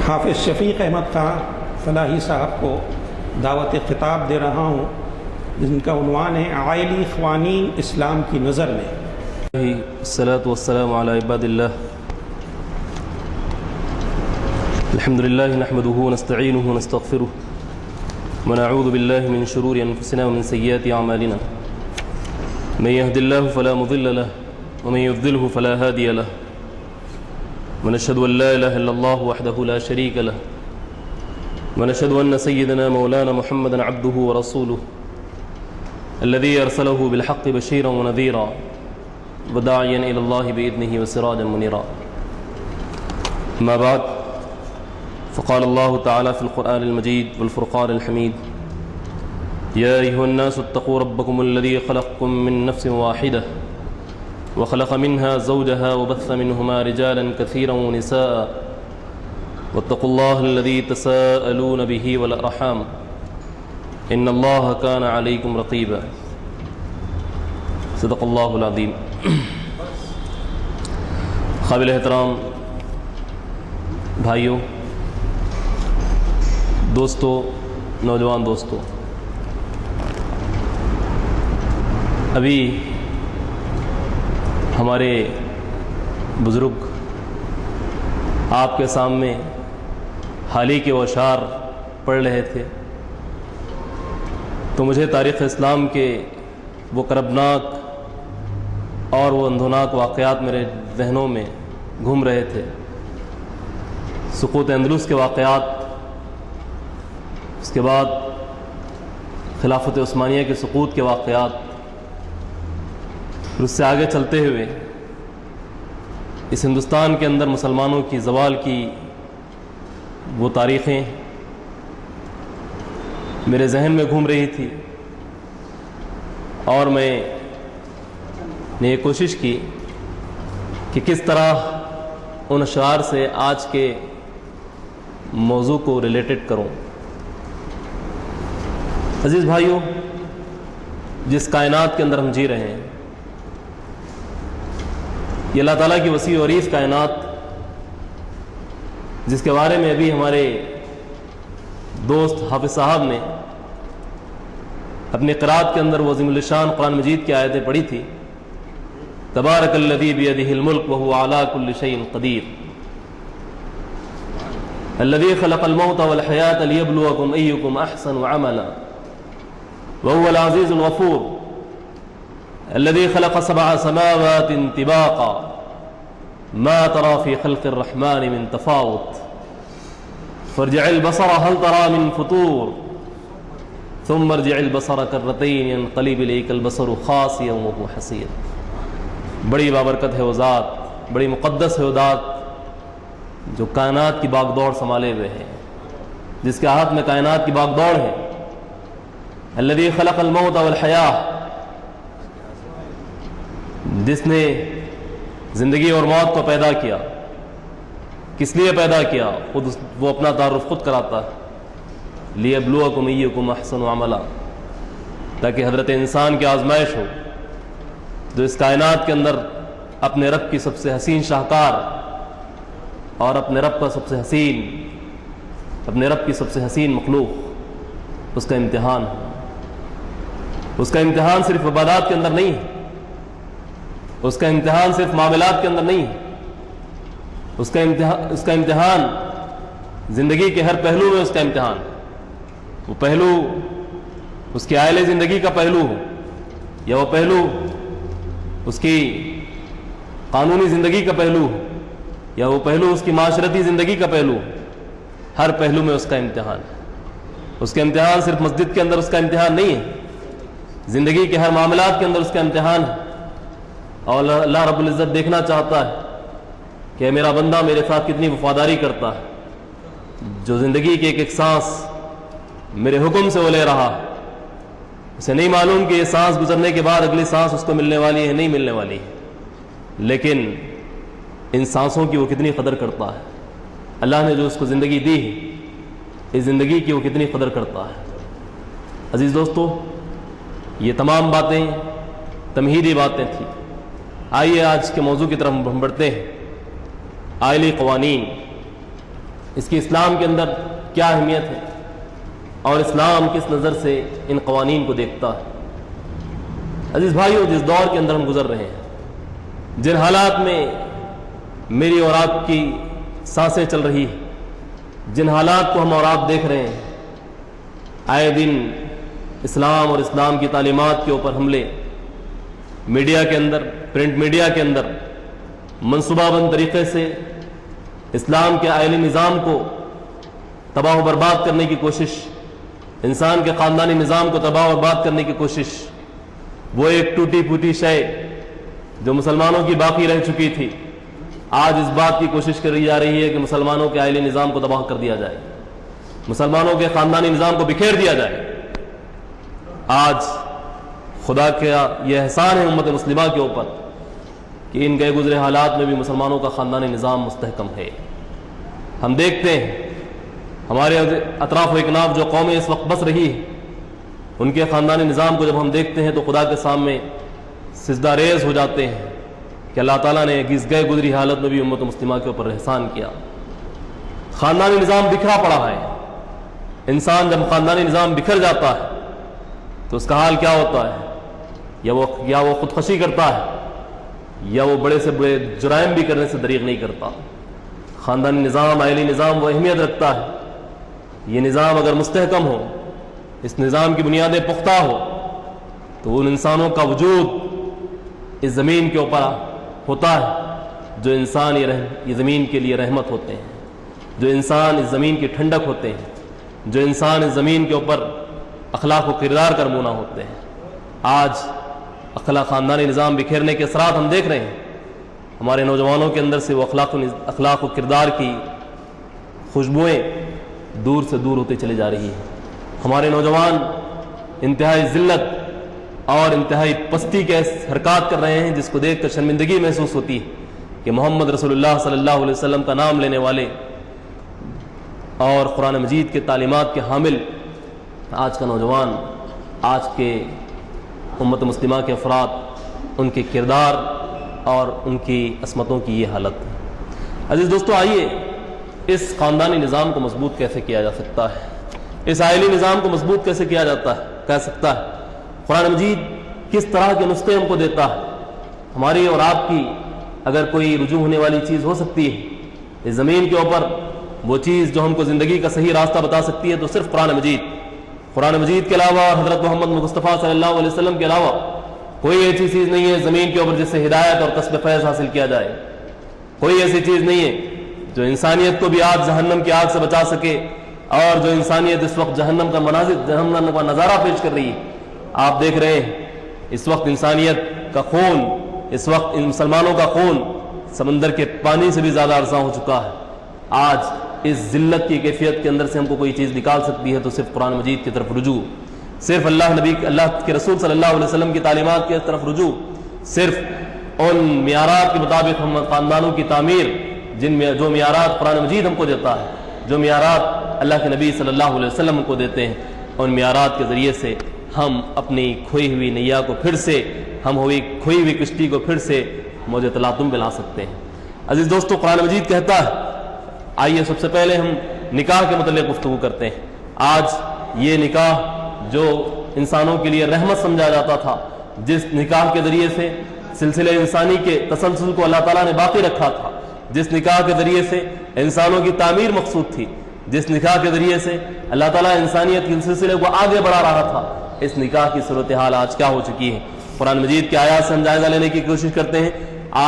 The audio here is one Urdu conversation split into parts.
حافظ شفیق احمد خان فلاحی صاحب کو دعوت خطاب دے رہا ہوں، جن کا عنوان ہے عائلی قوانین اسلام کی نظر میں۔ الصلاۃ والسلام علی عباد اللہ، الحمد للہ نحمده ونستعینه ونستغفره ونعوذ باللہ من شرور انفسنا ومن سیئات اعمالنا، من يهد اللہ فلا مضل له ومن يضلل فلا هادی له، ونشهد ان لا الہ الا اللہ وحدہ لا شریک له، ونشهد ان سیدنا مولانا محمدا عبده ورسوله الذي ارسله بالحق بشيرا ونذيرا وداعيا الى الله باذنه وسراجا منيرا، اما بعد، فقال الله تعالى في القرآن المجيد والفرقان الحميد: يا أيها الناس اتقوا ربكم الذي خلقكم من نفس واحدة وخلق منها زوجها وبث منهما رجالا كثيرا ونساء واتقوا الله الذي تساءلون به والأرحام إن الله كان عليكم رقيبا، صدق الله العظيم۔ قابل احترام بھائیوں، دوستو، نوجوان دوستو، ابھی ہمارے بزرگ آپ کے سامنے حال ہی کے وہ اشعار پڑھ رہے تھے، تو مجھے تاریخ اسلام کے وہ کربناک اور وہ اندھوناک واقعات میرے ذہنوں میں گھوم رہے تھے۔ سقوط اندلس کے واقعات، اس کے بعد خلافت عثمانیہ کے سقوط کے واقعات، اور اس سے آگے چلتے ہوئے اس ہندوستان کے اندر مسلمانوں کی زوال کی وہ تاریخیں میرے ذہن میں گھوم رہی تھی، اور میں نے یہ کوشش کی کہ کس طرح ان اشعار سے آج کے موضوع کو ریلیٹڈ کروں۔ عزیز بھائیوں، جس کائنات کے اندر ہم جی رہے ہیں، یہ اللہ تعالیٰ کی وسیع و عریض کائنات، جس کے بارے میں ابھی ہمارے دوست حافظ صاحب نے اپنی قرات کے اندر وہ عظیم الشان قرآن مجید کی آیتیں پڑھی تھی: تبارک الذی بیدہ الملک وہو علی کل شیء قدیر، الذی خلق الموت والحیاۃ لیبلوکم ایکم احسن عملا وهو العزيز الغفور، الذي خلق 7 سماوات طباقا ما ترى في خلق الرحمن من تفاوت، فارجع البصر هل ترى من فطور ثم ارجع البصر كرتين ينقلب إليك البصر خاسئا وهو حسير۔ بڑی بابرکت ہے وہ ذات، بڑی مقدس ہے وہ ذات جو کائنات کی باغ دوڑ سنبھالے ہوئے ہے، جس کے ہاتھ میں کائنات کی باغ دوڑ ہے۔ الذی خلق الموت والحیاہ، جس نے زندگی اور موت کو پیدا کیا۔ کس لیے پیدا کیا؟ خود وہ اپنا تعارف خود کراتا ہے: لیبلوکم ایکم احسن عملا، تاکہ حضرت انسان کی آزمائش ہو، جو اس کائنات کے اندر اپنے رب کی سب سے حسین شاہکار اور اپنے رب کی سب سے حسین مخلوق، اس کا امتحان ہے۔ اس کا امتحان صرف عبادات کے اندر نہیں ہے، اس کا امتحان صرف معاملات کے اندر نہیں ہے، اس کا امتحان زندگی کے ہر پہلو میں اس کا امتحان۔ وہ پہلو اس کی عائلی زندگی کا پہلو ہو، یا وہ پہلو اس کی قانونی زندگی کا پہلو ہو، یا وہ پہلو اس کی معاشرتی زندگی کا پہلو ہو، ہر پہلو میں اس کا امتحان ہے۔ اس کا امتحان صرف مسجد کے اندر اس کا امتحان نہیں ہے، زندگی کے ہر معاملات کے اندر اس کا امتحان ہے۔ اور اللہ رب العزت دیکھنا چاہتا ہے کہ میرا بندہ میرے ساتھ کتنی وفاداری کرتا ہے، جو زندگی کے ایک سانس میرے حکم سے وہ لے رہا، اسے نہیں معلوم کہ یہ سانس گزرنے کے بعد اگلی سانس اس کو ملنے والی ہے نہیں ملنے والی ہے، لیکن ان سانسوں کی وہ کتنی قدر کرتا ہے۔ اللہ نے جو اس کو زندگی دی ہے، اس زندگی کی وہ کتنی قدر کرتا ہے۔ عزیز دوستو، یہ تمام باتیں تمہیدی باتیں تھیں۔ آئیے آج کے موضوع کی طرف ہم بڑھتے ہیں۔ عائلی قوانین، اس کی اسلام کے اندر کیا اہمیت ہے اور اسلام کس نظر سے ان قوانین کو دیکھتا ہے۔ عزیز بھائیو، جس دور کے اندر ہم گزر رہے ہیں، جن حالات میں میری اور آپ کی سانسیں چل رہی ہیں، جن حالات کو ہم اور آپ دیکھ رہے ہیں، آئے دن اسلام اور اسلام کی تعلیمات کے اوپر حملے، میڈیا کے اندر، پرنٹ میڈیا کے اندر منصوبہ بند طریقے سے اسلام کے آئینی نظام کو تباہ و برباد کرنے کی کوشش، انسان کے خاندانی نظام کو تباہ و برباد کرنے کی کوشش، وہ ایک ٹوٹی پھوٹی شے جو مسلمانوں کی باقی رہ چکی تھی، آج اس بات کی کوشش کری جا رہی ہے کہ مسلمانوں کے آئینی نظام کو تباہ کر دیا جائے، مسلمانوں کے خاندانی نظام کو بکھیر دیا جائے۔ آج خدا کا یہ احسان ہے امت مسلمہ کے اوپر کہ ان گئے گزرے حالات میں بھی مسلمانوں کا خاندانی نظام مستحکم ہے۔ ہم دیکھتے ہیں ہمارے اطراف و اکناف جو قومیں اس وقت بس رہی ہے، ان کے خاندانی نظام کو جب ہم دیکھتے ہیں تو خدا کے سامنے سجدہ ریز ہو جاتے ہیں کہ اللہ تعالیٰ نے اس گئے گزری حالت میں بھی امت مسلمہ کے اوپر احسان کیا۔ خاندانی نظام بکھرا پڑا ہے۔ انسان جب خاندانی نظام بکھر جاتا ہے تو اس کا حال کیا ہوتا ہے؟ یا وہ خودکشی کرتا ہے یا وہ بڑے سے بڑے جرائم بھی کرنے سے دریغ نہیں کرتا۔ خاندانی نظام، عائلی نظام وہ اہمیت رکھتا ہے۔ یہ نظام اگر مستحکم ہو، اس نظام کی بنیادیں پختہ ہو، تو ان انسانوں کا وجود اس زمین کے اوپر ہوتا ہے جو انسان یہ زمین کے لیے رحمت ہوتے ہیں، جو انسان اس زمین کی ٹھنڈک ہوتے ہیں، جو انسان اس زمین کے اوپر اخلاق و کردار کا نمونہ ہوتے ہیں۔ آج خاندانی نظام بکھیرنے کے اثرات ہم دیکھ رہے ہیں۔ ہمارے نوجوانوں کے اندر سے وہ اخلاق و کردار کی خوشبوئیں دور سے دور ہوتے چلے جا رہی ہیں۔ ہمارے نوجوان انتہائی ذلت اور انتہائی پستی کے حرکات کر رہے ہیں، جس کو دیکھ کر شرمندگی محسوس ہوتی ہے کہ محمد رسول اللہ صلی اللہ علیہ وسلم کا نام لینے والے اور قرآن مجید کے تعلیمات کے حامل آج کا نوجوان، آج کے امت مسلمہ کے افراد، ان کے کردار اور ان کی عصمتوں کی یہ حالت ہے۔ عزیز دوستو، آئیے اس خاندانی نظام کو مضبوط کیسے کیا جا سکتا ہے، اس عائلی نظام کو مضبوط کیسے کیا کہہ سکتا ہے۔ قرآن مجید کس طرح کے نسخے ہم کو دیتا ہے۔ ہماری اور آپ کی اگر کوئی رجوع ہونے والی چیز ہو سکتی ہے اس زمین کے اوپر، وہ چیز جو ہم کو زندگی کا صحیح راستہ بتا سکتی ہے، تو صرف قرآن مجید کے علاوہ اور حضرت محمد مصطفیٰ صلی اللہ علیہ وسلم کے علاوہ کوئی ایسی چیز نہیں ہے زمین کے اوپر جس سے ہدایت اور کسب فیض حاصل کیا جائے۔ کوئی ایسی چیز نہیں ہے جو انسانیت کو بھی آگ جہنم کی آگ سے بچا سکے، اور جو انسانیت اس وقت جہنم کا نظارہ پیش کر رہی ہے۔ آپ دیکھ رہے ہیں اس وقت انسانیت کا خون، اس وقت مسلمانوں کا خون سمندر کے پانی سے بھی زیادہ ارزاں ہو چکا ہے۔ آج اس ذلت کی کیفیت کے اندر سے ہم کو کوئی چیز نکال سکتی ہے تو صرف قرآن مجید کی طرف رجوع، صرف اللہ کے رسول صلی اللہ علیہ وسلم کی تعلیمات کی طرف رجوع، صرف ان معیارات کے مطابق ہم خاندانوں کی تعمیر، جو معیارات قرآن مجید ہم کو دیتا ہے، جو معیارات اللہ کے نبی صلی اللہ علیہ وسلم کو دیتے ہیں، ان معیارات کے ذریعے سے ہم اپنی کھوئی ہوئی نیا کو پھر سے، کھوئی ہوئی کشتی کو پھر سے موج تلاطم پہ لا سکتے ہیں۔ عزیز دوستو، قرآن مجید کہتا ہے، آئیے سب سے پہلے ہم نکاح کے متعلق گفتگو کرتے ہیں۔ آج یہ نکاح جو انسانوں کے لیے رحمت سمجھا جاتا تھا، جس نکاح کے ذریعے سے سلسلہ انسانی کے تسلسل کو اللہ تعالیٰ نے باقی رکھا تھا، جس نکاح کے ذریعے سے انسانوں کی تعمیر مقصود تھی، جس نکاح کے ذریعے سے اللہ تعالیٰ انسانیت کے سلسلے کو آگے بڑھا رہا تھا، اس نکاح کی صورتحال آج کیا ہو چکی ہے۔ قرآن مجید کی آیات سے ہم جائزہ لینے کی کوشش کرتے ہیں۔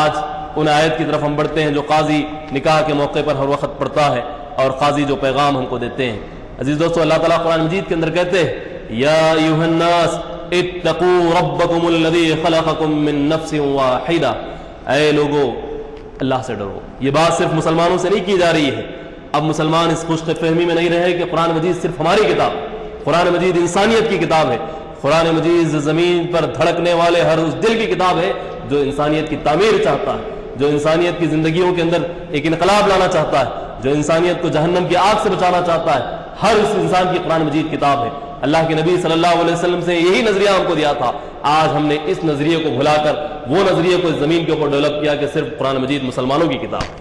آج ان آیت کی طرف ہم بڑھتے ہیں جو قاضی نکاح کے موقع پر ہر وقت پڑھتا ہے، اور قاضی جو پیغام ہم کو دیتے ہیں۔ عزیز دوستو، اللہ تعالیٰ قرآن مجید کے اندر کہتے ہیں، یا ایھا الناس اتقوا ربکم الذی خلقکم من نفس واحدہ، اے لوگو اللہ سے ڈرو۔ یہ بات صرف مسلمانوں سے نہیں کی جا رہی ہے۔ اب مسلمان اس خوش فہمی میں نہیں رہے کہ قرآن مجید صرف ہماری کتاب، قرآن مجید انسانیت کی کتاب ہے۔ قرآن مجید زمین پر دھڑکنے والے ہر اس دل کی کتاب ہے جو انسانیت کی تعمیر چاہتا ہے، جو انسانیت کی زندگیوں کے اندر ایک انقلاب لانا چاہتا ہے، جو انسانیت کو جہنم کی آگ سے بچانا چاہتا ہے۔ ہر اس انسان کی قرآن مجید کتاب ہے۔ اللہ کے نبی صلی اللہ علیہ وسلم سے یہی نظریہ ہم کو دیا تھا۔ آج ہم نے اس نظریے کو بھلا کر وہ نظریے کو اس زمین کے اوپر ڈیولپ کیا کہ صرف قرآن مجید مسلمانوں کی کتاب ہے۔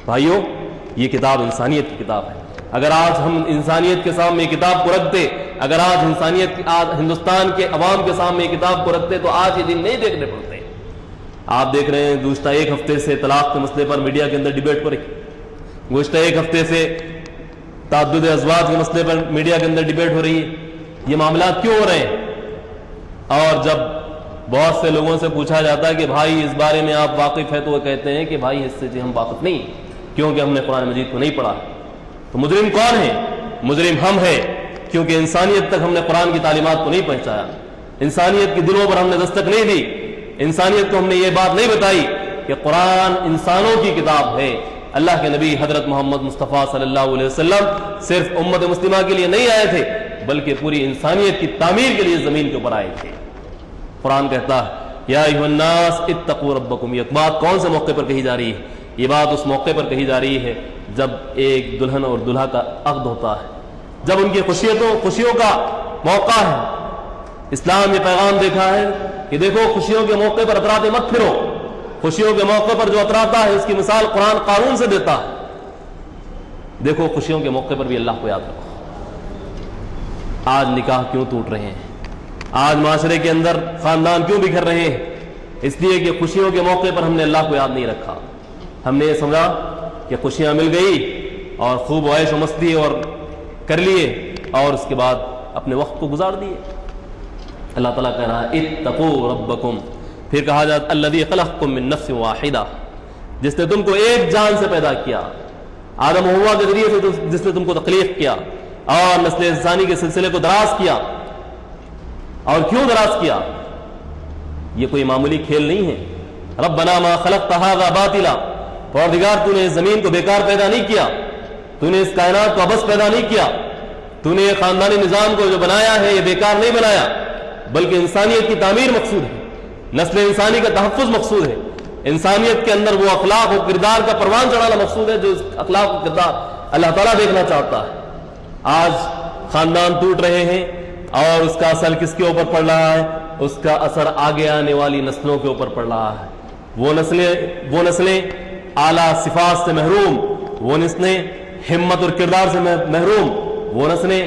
بھائیو، یہ کتاب انسانیت کی کتاب ہے۔ اگر آج ہم انسانیت کے سامنے یہ کتاب کو رکھتے، اگر آج ہندوستان کے عوام کے سامنے یہ کتاب کو رکھتے تو آج یہ دن نہیں دیکھنے پڑتے۔ آپ دیکھ رہے ہیں گزشتہ ایک ہفتے سے طلاق کے مسئلے پر میڈیا کے اندر ڈیبیٹ ہو رہی ہے، گزشتہ ایک ہفتے سے تعدد ازواج کے مسئلے پر میڈیا کے اندر ڈیبیٹ ہو رہی ہے۔ یہ معاملات کیوں ہو رہے ہیں؟ اور جب بہت سے لوگوں سے پوچھا جاتا ہے کہ بھائی اس بارے میں آپ واقف ہیں، تو وہ کہتے ہیں کہ بھائی اس سے ہم واقف نہیں، کیونکہ ہم نے قرآن مجید کو نہیں پڑھا۔ تو مجرم کون ہے؟ مجرم ہم ہیں، کیونکہ انسانیت تک ہم نے قرآن کی تعلیمات کو نہیں پہنچایا، انسانیت کے دلوں پر ہم نے دستک نہیں دی، انسانیت کو ہم نے یہ بات نہیں بتائی کہ قرآن انسانوں کی کتاب ہے۔ اللہ کے نبی حضرت محمد مصطفیٰ صلی اللہ علیہ وسلم صرف امت مسلمہ کے لیے نہیں آئے تھے، بلکہ پوری انسانیت کی تعمیر کے لیے زمین کے اوپر آئے تھے۔ قرآن کہتا ہے یا ایھا الناس اتقوا ربکم، یہ بات کون سے موقع پر کہی جا رہی ہے؟ یہ بات اس موقع پر کہی جا رہی ہے جب ایک دلہن اور دلہا کا عقد ہوتا ہے، جب ان کی خوشیوں کا موقع ہے۔ اسلام یہ پیغام دیکھا ہے کہ دیکھو خوشیوں کے موقع پر اتراتے مت پھرو، خوشیوں کے موقع پر جو اتراتا ہے اس کی مثال قرآن قارون سے دیتا ہے۔ دیکھو خوشیوں کے موقع پر بھی اللہ کو یاد رکھو۔ آج نکاح کیوں ٹوٹ رہے ہیں؟ آج معاشرے کے اندر خاندان کیوں بکھر رہے ہیں؟ اس لیے کہ خوشیوں کے موقع پر ہم نے اللہ کو یاد نہیں رکھا۔ ہم نے یہ سمجھا کہ خوشیاں مل گئی اور خوب عیش و مستی اور کر لیے اور اس کے بعد اپنے وقت کو گزار دیے۔ اللہ تعالیٰ کہہ رہا ہے اتقوا ربکم، پھر کہا جاتا الذی خلقکم من نفس واحدہ، جس نے تم کو ایک جان سے پیدا کیا، آدم و حوا کے ذریعے سے جس نے تم کو تخلیق کیا اور نسل انسانی کے سلسلے کو دراز کیا۔ اور کیوں دراز کیا؟ یہ کوئی معمولی کھیل نہیں ہے۔ ربنا ما خلقت ھذا باطلا، پروردگار تو نے اس زمین کو بیکار پیدا نہیں کیا، تو نے اس کائنات کو عبث پیدا نہیں کیا، تو نے خاندانی نظام کو جو بنایا ہے یہ بیکار نہیں بنایا، بلکہ انسانیت کی تعمیر مقصود ہے، نسل انسانی کا تحفظ مقصود ہے، انسانیت کے اندر وہ اخلاق و کردار کا پروان چڑھانا مقصود ہے جو اس اخلاق و کردار اللہ تعالیٰ دیکھنا چاہتا ہے۔ آج خاندان ٹوٹ رہے ہیں اور اس کا اثر کس کے اوپر پڑ رہا ہے؟ اس کا اثر آگے آنے والی نسلوں کے اوپر پڑ رہا ہے۔ وہ نسلیں اعلیٰ صفات سے محروم، وہ نسلیں ہمت اور کردار سے محروم، وہ نسلیں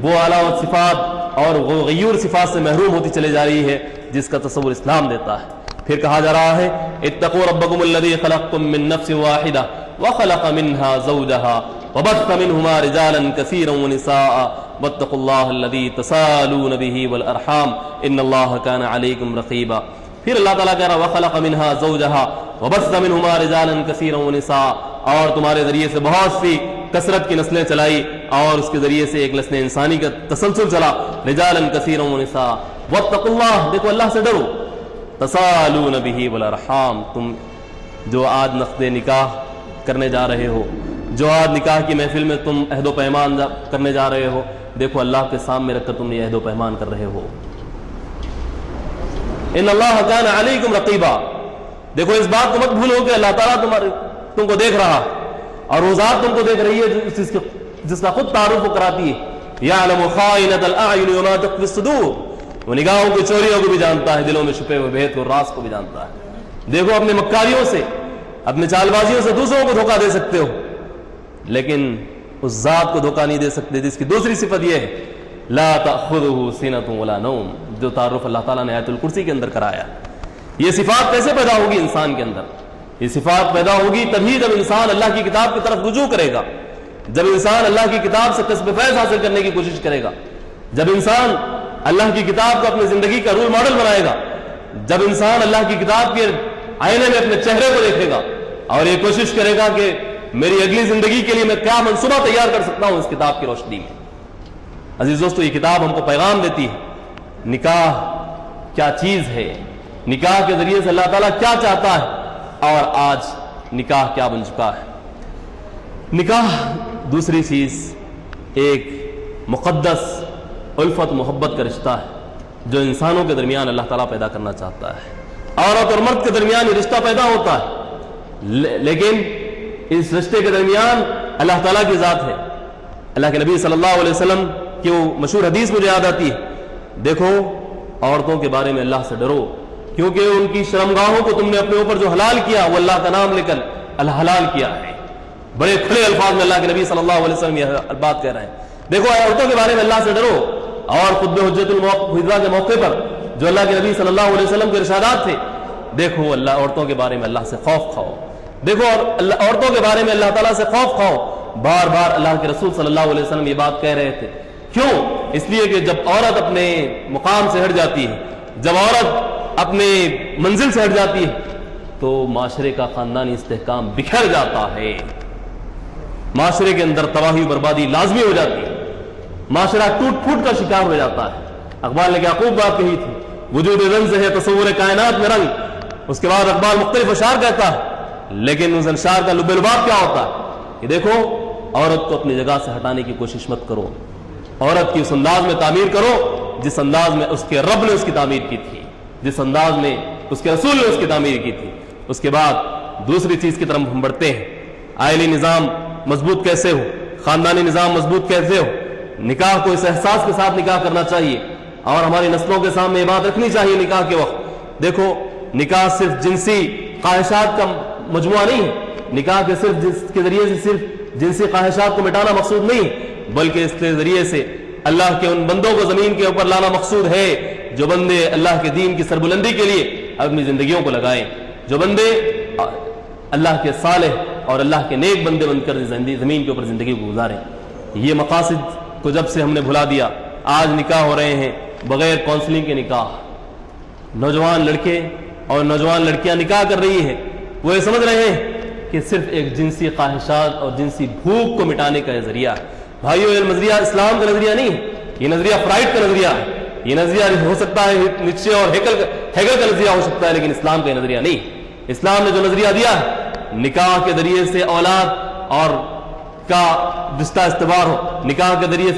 وہ اعلیٰ صفات اور وہ غیور صفات سے محروم ہوتی چلے جا رہی ہے جس کا تصور اسلام دیتا ہے۔ پھر کہا جا رہا ہے اتقوا ربکم الذی خلقکم من نفس واحدہ وخلق منها زوجها وبث منهما رجالا كثيرا ونساء واتقوا الله الذي تساءلون به والارحام ان الله كان عليكم رقيبا۔ پھر اللہ تعالیٰ کہہ رہا وخلق منها زوجها وبث منهما رجالا كثيرا ونساء، اور تمہارے ذریعے سے بہت سی کثرت کی نسلیں چلائی اور اس کے ذریعے سے ایک نسل انسانی کا تسلسل چلا، رجالا كثيرا ونساء واتقوا الله، دیکھو اللہ سے ڈرو، تسالون به والارحام، تم جو آج نقد نکاح کرنے جا رہے ہو، جو آج نکاح کی محفل میں تم عہد و پیمان کرنے جا رہے ہو، دیکھو اللہ کے سامنے رکھ کر تم یہ عہد و پیمان کر رہے ہو۔ ان اللہ کان علیکم رقیبا، دیکھو اس بات کو مت بھولو کہ اللہ تعالیٰ تم کو دیکھ رہا اور وہ ذات تم کو دیکھ رہی ہے جس کا خود تعارف کراتی ہے، یعلم خائنۃ الاعین وما تخفی الصدور، وہ نگاہوں کی چوریوں کو بھی جانتا ہے، دلوں میں چھپے ہوئے بھید اور راز کو بھی جانتا ہے۔ دیکھو اپنے مکاریوں سے، اپنے چال بازیوں سے دوسروں کو دھوکہ دے سکتے ہو، لیکن اس ذات کو دھوکہ نہیں دے سکتے جس کی دوسری صفت یہ ہے لا تأخذہ سنۃ ولا نوم، جو تعارف اللہ تعالیٰ نے آیت الکرسی کے اندر کرایا۔ یہ صفات کیسے پیدا ہوگی انسان کے اندر؟ یہ صفات پیدا ہوگی تبھی جب انسان اللہ کی کتاب کی طرف رجوع کرے گا، جب انسان اللہ کی کتاب سے کسب فیض حاصل کرنے کی کوشش کرے گا، جب انسان اللہ کی کتاب کو اپنی زندگی کا رول ماڈل بنائے گا، جب انسان اللہ کی کتاب کے آئینے میں اپنے چہرے کو دیکھے گا اور یہ کوشش کرے گا کہ میری اگلی زندگی کے لیے میں کیا منصوبہ تیار کر سکتا ہوں اس کتاب کی روشنی میں۔ عزیز دوستو، یہ کتاب ہم کو پیغام دیتی ہے نکاح کیا چیز ہے، نکاح کے ذریعے سے اللہ تعالیٰ کیا چاہتا ہے، اور آج نکاح کیا بن چکا ہے۔ نکاح دوسری چیز ایک مقدس الفت محبت کا رشتہ ہے جو انسانوں کے درمیان اللہ تعالیٰ پیدا کرنا چاہتا ہے۔ عورت اور مرد کے درمیان یہ رشتہ پیدا ہوتا ہے، لیکن اس رشتے کے درمیان اللہ تعالیٰ کی ذات ہے۔ اللہ کے نبی صلی اللہ علیہ وسلم کی وہ مشہور حدیث مجھے یاد آتی ہے، دیکھو عورتوں کے بارے میں اللہ سے ڈرو، کیونکہ ان کی شرمگاہوں کو تم نے اپنے اوپر جو حلال کیا وہ اللہ کا نام لے کر الحلال کیا ہے۔ بڑے کھلے الفاظ میں اللہ کے نبی صلی اللہ علیہ وسلم یہ بات کہہ رہے ہیں. دیکھو عورتوں کے بارے میں اللہ سے ڈرو. اور خطبہ حجت الخطبہ کے موقع پر جو اللہ کے نبی صلی اللہ علیہ وسلم کے ارشادات تھے, دیکھو اللہ عورتوں کے بارے میں اللہ سے خوف کھاؤ. دیکھو عورتوں کے بارے میں اللہ تعالیٰ سے خوف کھاؤ. بار بار اللہ کے رسول صلی اللہ علیہ وسلم یہ بات کہہ رہے تھے. کیوں؟ اس لیے کہ جب عورت اپنے مقام سے ہٹ جاتی ہے, جب عورت اپنے منزل سے ہٹ جاتی ہے, تو معاشرے کا خاندانی استحکام بکھر جاتا ہے, معاشرے کے اندر تباہی و بربادی لازمی ہو جاتی ہے, معاشرہ ٹوٹ پھوٹ کا شکار ہو جاتا ہے. اقبال نے کیا خوب بات کہی تھی, وجود رنز ہے تصور کائنات میں رنگ. اس کے بعد اقبال مختلف اشعار کہتا ہے, لیکن اس اشعار کا لب لباب کیا ہوتا ہے کہ دیکھو عورت کو اپنی جگہ سے ہٹانے کی کوشش مت کرو, عورت کی اس انداز میں تعمیر کرو جس انداز میں اس کے رب نے اس کی تعمیر کی تھی, جس انداز میں اس کے رسول نے اس کی تعمیر کی تھی. اس کے بعد دوسری چیز کی طرف ہم بڑھتے ہیں, آئلی نظام مضبوط کیسے ہو, خاندانی نظام مضبوط کیسے ہو. نکاح کو اس احساس کے ساتھ نکاح کرنا چاہیے, اور ہماری نسلوں کے سامنے یہ بات رکھنی چاہیے نکاح کے وقت. دیکھو نکاح صرف جنسی خواہشات کا مجموعہ نہیں ہے, نکاح کے ذریعے سے صرف جنسی خواہشات کو مٹانا مقصود نہیں, بلکہ اس کے ذریعے سے اللہ کے ان بندوں کو زمین کے اوپر لانا مقصود ہے جو بندے اللہ کے دین کی سربلندی کے لیے اپنی زندگیوں کو لگائیں, جو بندے اللہ کے صالح اور اللہ کے نیک بندے بن کر زمین کے اوپر زندگی کو گزاریں. یہ مقاصد کو جب سے ہم نے بھلا دیا, آج نکاح ہو رہے ہیں بغیر کونسلنگ کے نکاح. نوجوان لڑکے اور نوجوان لڑکیاں نکاح کر رہی ہیں, وہ یہ سمجھ رہے ہیں کہ صرف ایک جنسی خواہشات اور جنسی بھوک کو مٹانے کا ذریعہ ہے. بھائیو یہ نظریہ اسلام کا نظریہ نہیں ہے, یہ نظریہ فرائڈ کا نظریہ ہے. یہ نظریہ ہو سکتا ہے نیچے اور ہیگل کا نظریہ ہو سکتا ہے, لیکن اسلام کا یہ نظریہ نہیں. اسلام نے جو نظریہ دیا ہے نکاح کے ذریعے سے اولاد اور کا رشتہ استوار ہو, نکاح کے ذریعے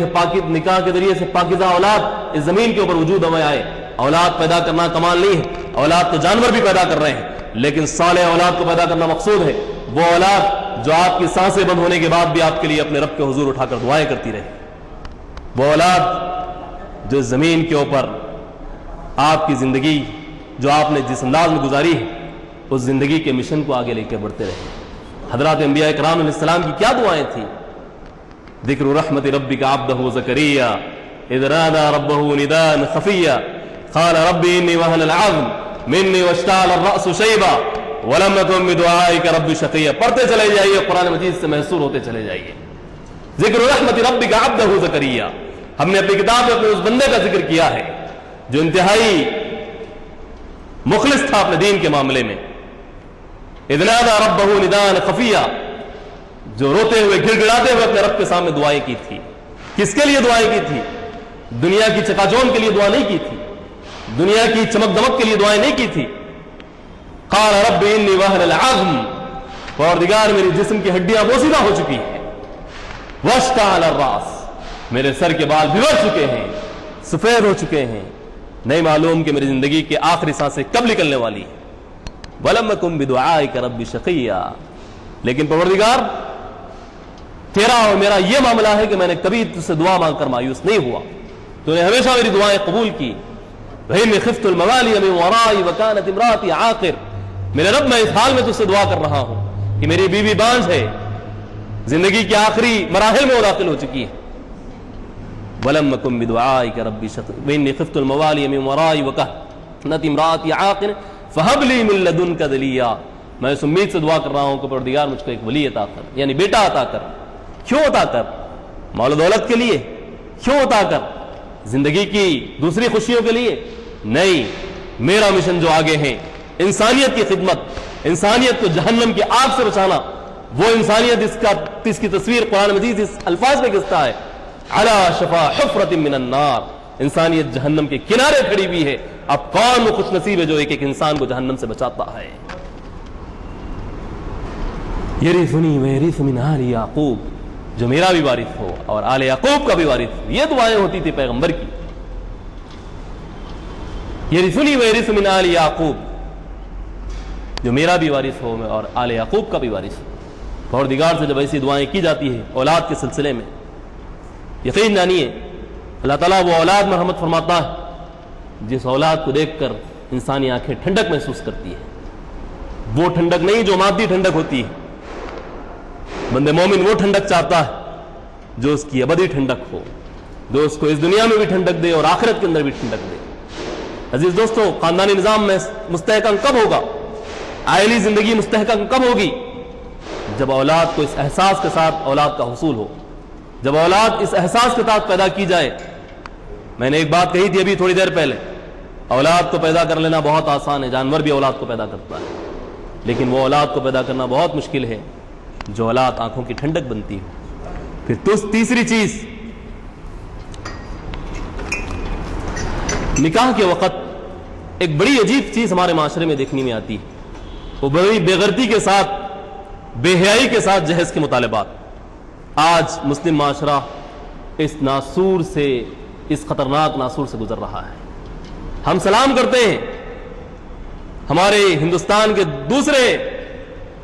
سے پاکیزہ اولاد اس زمین کے اوپر وجود میں آئے. اولاد پیدا کرنا کمال نہیں ہے, اولاد تو جانور بھی پیدا کر رہے ہیں, لیکن صالح اولاد کو پیدا کرنا مقصود ہے. وہ اولاد جو آپ کی سانسیں بند ہونے کے بعد بھی آپ کے لیے اپنے رب کے حضور اٹھا کر دعائیں کرتی رہے. وہ اولاد جو زمین کے اوپر آپ کی زندگی جو آپ نے جس انداز میں گزاری ہے اس زندگی کے مشن کو آگے لے کے بڑھتے رہے. حضرات انبیاء کرام علیہ السلام کی کیا دعائیں تھیں. ذکر رحمت ربک عبدہ زکریا اذ نادى ربه نداء خفیا قال رب انی وهن العظم منی واشتعل الرأس شیبا ولم اکن بدعائک رب شقیا. پڑھتے چلے جائیے, قرآن مجید سے محصور ہوتے چلے جائیے. ذکر رحمت ربک عبدہ زکریا, ہم نے اپنی کتاب میں اپنے اس بندے کا ذکر کیا ہے جو انتہائی مخلص تھا اپنے دین کے معاملے میں. اذ نادى ربه نداء خفیا, جو روتے ہوئے گڑ گڑاتے ہوئے اپنے رب کے سامنے دعائیں کی تھی. کس کے لیے دعائیں کی تھی؟ دنیا کی چکا چوند کے لیے دعا نہیں کی تھی, دنیا کی چمک دمک کے لیے دعائیں نہیں کی تھی. قال رب انی وهن العظم, پروردگار میری جسم کی ہڈیاں بوسیدہ ہو چکی ہیں. واشتعل الراس, میرے سر کے بال بھور چکے ہیں, سفید ہو چکے ہیں, نہیں معلوم کہ میری زندگی کے آخری سانسیں کب نکلنے والی ہیں. ولم اکن بدعائک رب شقیا, لیکن پروردگار تیرا اور میرا یہ معاملہ ہے کہ میں نے کبھی تجھ سے دعا مانگ کر مایوس نہیں ہوا, تو نے ہمیشہ میری دعائیں قبول کی. وإني خفت الموالي من ورائي وكانت امرأتي عاقر, میرے رب میں اس حال میں تجھ سے دعا کر رہا ہوں کہ میری بیوی بانجھ ہے, زندگی کے آخری مراحل میں وہ داخل ہو چکی ہے. ولم اکن بدعائک رب شقیا وإني خفت الموالي من ورائي وكانت امرأتي عاقر فهب لي من لدنك وليا, میں اس امید سے دعا کر رہا ہوں کہ پروردگار مجھ کو ایک ولی عطا کر, یعنی بیٹا عطا کر. کیوں عطا کر؟ مال و دولت کے لیے؟ کیوں عطا کر؟ زندگی کی دوسری خوشیوں کے لیے نہیں. میرا مشن جو آگے ہے انسانیت کی خدمت, انسانیت کو جہنم کی آگ سے بچانا. وہ انسانیت اس کی تصویر قرآن مجید اس الفاظ میں کہتا ہے علی شفا حفرۃ من النار, انسانیت جہنم کے کنارے کھڑی ہوئی ہے. اب کون وہ خوش نصیب ہے جو ایک ایک انسان کو جہنم سے بچاتا ہے. یرثنی ویرث من آل یعقوب, جو میرا بھی وارث ہو اور آل یعقوب کا بھی وارث ہو. یہ دعائیں ہوتی تھی پیغمبر کی. یرثنی ویرث من آل یعقوب, جو میرا بھی وارث ہو اور آل یعقوب کا بھی وارث ہو. پروردگار سے جب ایسی دعائیں کی جاتی ہیں اولاد کے سلسلے میں, یقین جانیے اللہ تعالیٰ وہ اولاد میں رحمت فرماتا ہے جس اولاد کو دیکھ کر انسانی آنکھیں ٹھنڈک محسوس کرتی ہے. وہ ٹھنڈک نہیں جو مادی ٹھنڈک ہوتی ہے, بندے مومن وہ ٹھنڈک چاہتا ہے جو اس کی ابدی ٹھنڈک ہو، جو اس کو اس دنیا میں بھی ٹھنڈک دے اور آخرت کے اندر بھی ٹھنڈک دے۔ عزیز دوستو، خاندانی نظام میں مستحکم کب ہوگا، عائلی زندگی مستحکم کب ہوگی؟ جب اولاد کو اس احساس کے ساتھ اولاد کا حصول ہو، جب اولاد اس احساس کے ساتھ پیدا کی جائے۔ میں نے ایک بات کہی تھی ابھی تھوڑی دیر پہلے، اولاد کو پیدا کر لینا بہت آسان ہے، جانور بھی اولاد کو پیدا کرتا ہے، لیکن وہ اولاد کو پیدا کرنا بہت مشکل ہے جو اولاد آنکھوں کی ٹھنڈک بنتی ہے۔ پھر تیسری چیز، نکاح کے وقت ایک بڑی عجیب چیز ہمارے معاشرے میں دیکھنے میں آتی ہے، وہ بڑی بے غیرتی کے ساتھ، بے حیائی کے ساتھ جہیز کے مطالبات۔ آج مسلم معاشرہ اس ناسور سے، اس خطرناک ناسور سے گزر رہا ہے۔ ہم سلام کرتے ہیں ہمارے ہندوستان کے دوسرے